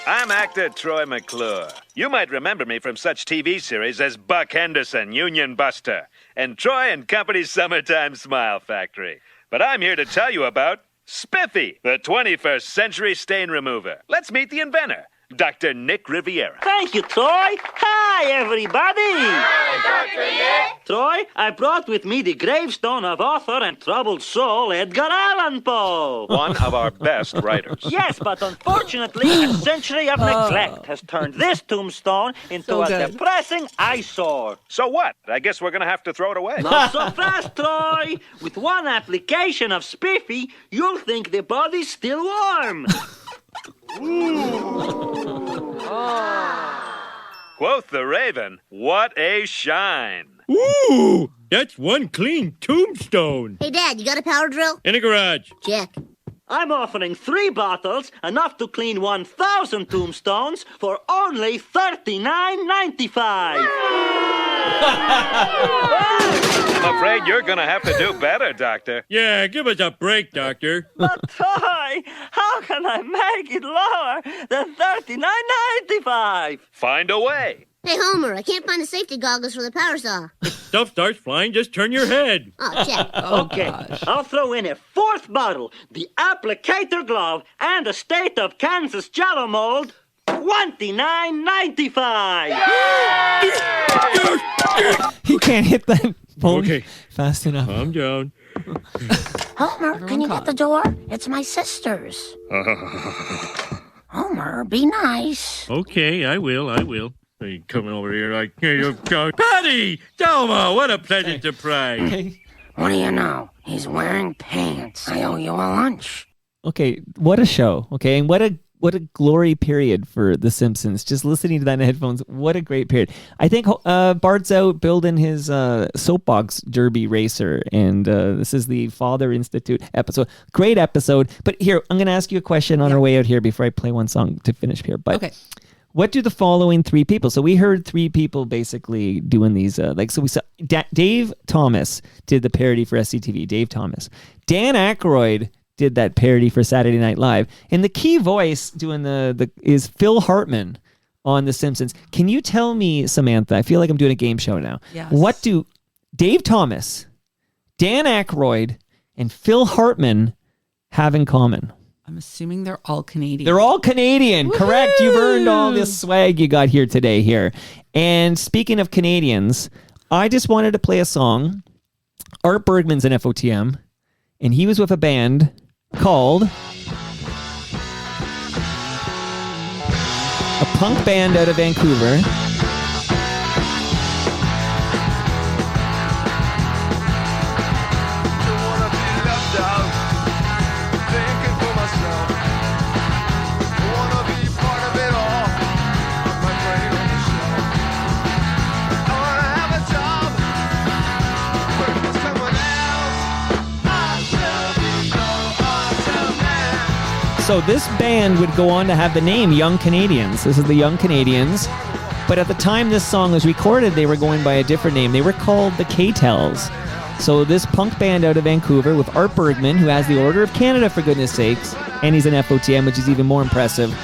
Speaker 17: I'm actor Troy McClure. You might remember me from such TV series as Buck Henderson, Union Buster, and Troy and Company's Summertime Smile Factory. But I'm here to tell you about Spiffy, the 21st century stain remover. Let's meet the inventor, Dr. Nick Riviera.
Speaker 18: Thank you, Troy. Hi, everybody. Hi, Dr. Nick. Troy, I brought with me the gravestone of author and troubled soul Edgar Allan Poe.
Speaker 17: One of our best writers.
Speaker 18: Yes, but unfortunately, a century of neglect has turned this tombstone into a depressing eyesore.
Speaker 17: So what? I guess we're going to have to throw it away.
Speaker 18: Not so fast, Troy. With one application of Spiffy, you'll think the body's still warm.
Speaker 17: Quoth the Raven, what a shine.
Speaker 16: Ooh, that's one clean tombstone.
Speaker 10: Hey, Dad, you got a power drill?
Speaker 16: In the garage.
Speaker 10: Check.
Speaker 18: I'm offering 3 bottles, enough to clean 1,000 tombstones for only $39.95.
Speaker 17: I'm afraid you're going to have to do better, Doctor.
Speaker 16: Yeah, give us a break, Doctor.
Speaker 18: But Troy, how can I make it lower than $39.95?
Speaker 17: Find a way.
Speaker 10: Hey, Homer, I can't find the safety goggles for the power saw.
Speaker 16: Stuff starts flying, just turn your head.
Speaker 10: Oh, check.
Speaker 18: Okay, I'll throw in a 4th bottle, the applicator glove, and a state of Kansas Jello mold, $29.95.
Speaker 3: He can't hit that phone fast enough.
Speaker 16: Calm down.
Speaker 10: Homer, can you get the door? It's my sister's. Homer, be nice.
Speaker 16: Okay, I will. Hey, coming over here like, Patty! Delma, what a pleasant surprise.
Speaker 10: What do you know? He's wearing pants. I owe you a lunch.
Speaker 3: Okay, what a show. Okay, and what a glory period for The Simpsons. Just listening to that in headphones, what a great period. I think Bart's out building his soapbox derby racer, and this is the Father Institute episode. Great episode. But here, I'm going to ask you a question on our way out here before I play one song to finish here. But
Speaker 4: okay.
Speaker 3: What do the following 3 people? So we heard 3 people basically doing these. So we saw Dave Thomas did the parody for SCTV. Dave Thomas. Dan Aykroyd did that parody for Saturday Night Live, and the key voice doing the is Phil Hartman on The Simpsons. Can you tell me, Samantha? I feel like I'm doing a game show now.
Speaker 4: Yes.
Speaker 3: What do Dave Thomas, Dan Aykroyd, and Phil Hartman have in common?
Speaker 4: I'm assuming they're all Canadian.
Speaker 3: They're all Canadian. Woo-hoo! Correct. You've earned all this swag you got here today here. And speaking of Canadians, I just wanted to play a song. Art Bergman's an FOTM, and he was with a band called a punk band out of Vancouver. So this band would go on to have the name Young Canadians. This is the Young Canadians. But at the time this song was recorded, they were going by a different name. They were called the K-tels. So this punk band out of Vancouver with Art Bergman, who has the Order of Canada, for goodness sakes, and he's an FOTM, which is even more impressive.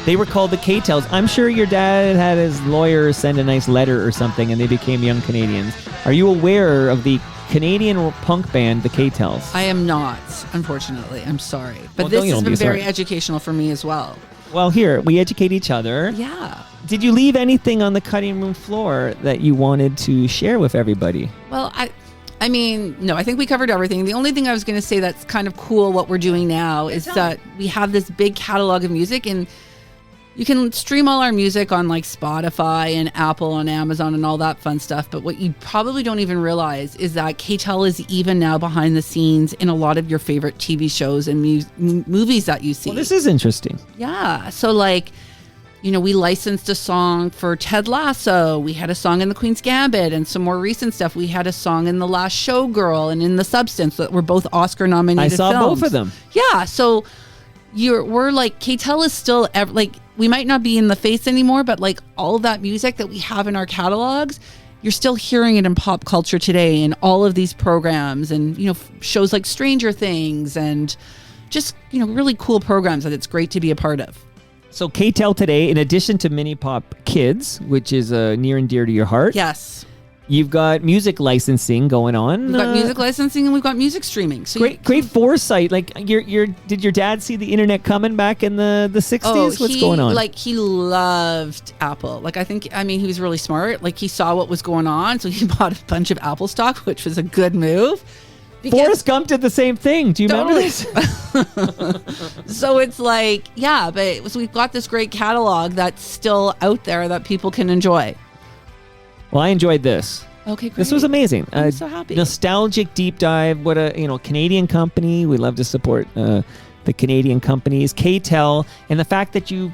Speaker 3: They were called the K-tels. I'm sure your dad had his lawyer send a nice letter or something, and they became Young Canadians. Are you aware of the Canadian punk band, the K-tels?
Speaker 4: I am not, unfortunately. I'm sorry. But this has been very educational for me as well.
Speaker 3: Well, here, we educate each other.
Speaker 4: Yeah.
Speaker 3: Did you leave anything on the cutting room floor that you wanted to share with everybody?
Speaker 4: Well, I mean, no, I think we covered everything. The only thing I was going to say that's kind of cool what we're doing now is that we have this big catalog of music, and you can stream all our music on like Spotify and Apple and Amazon and all that fun stuff. But what you probably don't even realize is that K-tel is even now behind the scenes in a lot of your favorite TV shows and movies that you see.
Speaker 3: Well, this is interesting.
Speaker 4: Yeah. So like, you know, we licensed a song for Ted Lasso. We had a song in The Queen's Gambit, and some more recent stuff. We had a song in The Last Showgirl and in The Substance that were both Oscar nominated films.
Speaker 3: I saw both of them.
Speaker 4: Yeah. So we're like, K-tel is still like, we might not be in the face anymore, but like all of that music that we have in our catalogs, you're still hearing it in pop culture today in all of these programs and, you know, shows like Stranger Things and just, you know, really cool programs that it's great to be a part of.
Speaker 3: So K-tel today, in addition to Mini Pop Kids, which is near and dear to your heart.
Speaker 4: Yes.
Speaker 3: You've got music licensing going on.
Speaker 4: We've got music licensing and we've got music streaming. So
Speaker 3: great foresight. Like, did your dad see the internet coming back in the 60s? What's going on?
Speaker 4: Like, he loved Apple. Like, I mean, he was really smart. Like, he saw what was going on, so he bought a bunch of Apple stock, which was a good move.
Speaker 3: Forrest Gump did the same thing. Do you remember this?
Speaker 4: So it's like, yeah, so we've got this great catalog that's still out there that people can enjoy.
Speaker 3: Well, I enjoyed this.
Speaker 4: Okay, great.
Speaker 3: This was amazing.
Speaker 4: I'm so happy.
Speaker 3: Nostalgic deep dive. What a Canadian company. We love to support the Canadian companies. K-tel, and the fact that you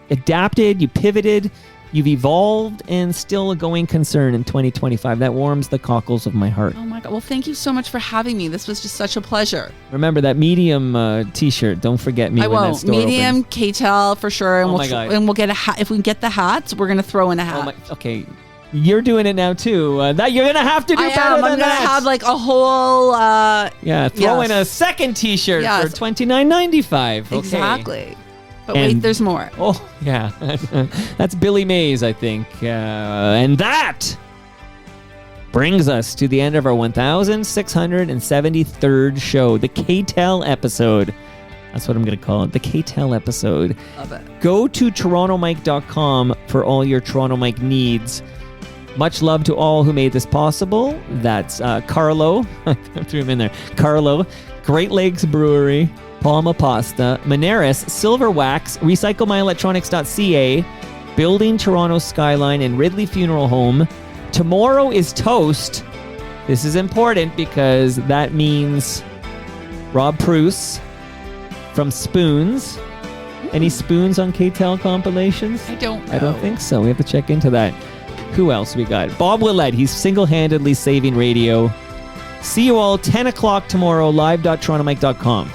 Speaker 3: adapted, you pivoted, you've evolved, and still a going concern in 2025. That warms the cockles of my heart.
Speaker 4: Oh my God. Well, thank you so much for having me. This was just such a pleasure.
Speaker 3: Remember that Medium t-shirt. Don't forget me.
Speaker 4: I
Speaker 3: when
Speaker 4: won't.
Speaker 3: That store
Speaker 4: Medium,
Speaker 3: opens.
Speaker 4: K-tel for sure. And
Speaker 3: my God.
Speaker 4: And we'll get a hat. If we can get the hats, we're going to throw in a hat.
Speaker 3: Okay. You're doing it now too. That you're gonna have to do better than that.
Speaker 4: I'm gonna have like a whole.
Speaker 3: Throw in a second T-shirt for $29.95. Okay.
Speaker 4: Exactly. But wait, there's more.
Speaker 3: Oh yeah, that's Billy Mays, I think, and that brings us to the end of our 1,673rd show, the K-tel episode. That's what I'm going to call it, the K-tel episode.
Speaker 4: Love it.
Speaker 3: Go to torontomike.com for all your Toronto Mike needs. Much love to all who made this possible. That's Carlo. I threw him in there. Carlo, Great Lakes Brewery, Palma Pasta, Moneris, Silver Wax, RecycleMyElectronics.ca, Building Toronto Skyline, and Ridley Funeral Home. Tomorrow is toast. This is important because that means Rob Pruce from Spoons. Any Spoons on K-tel compilations?
Speaker 4: I don't know.
Speaker 3: I don't think so. We have to check into that. Who else we got? Bob Willett. He's single-handedly saving radio. See you all 10 o'clock tomorrow, live.torontomike.com.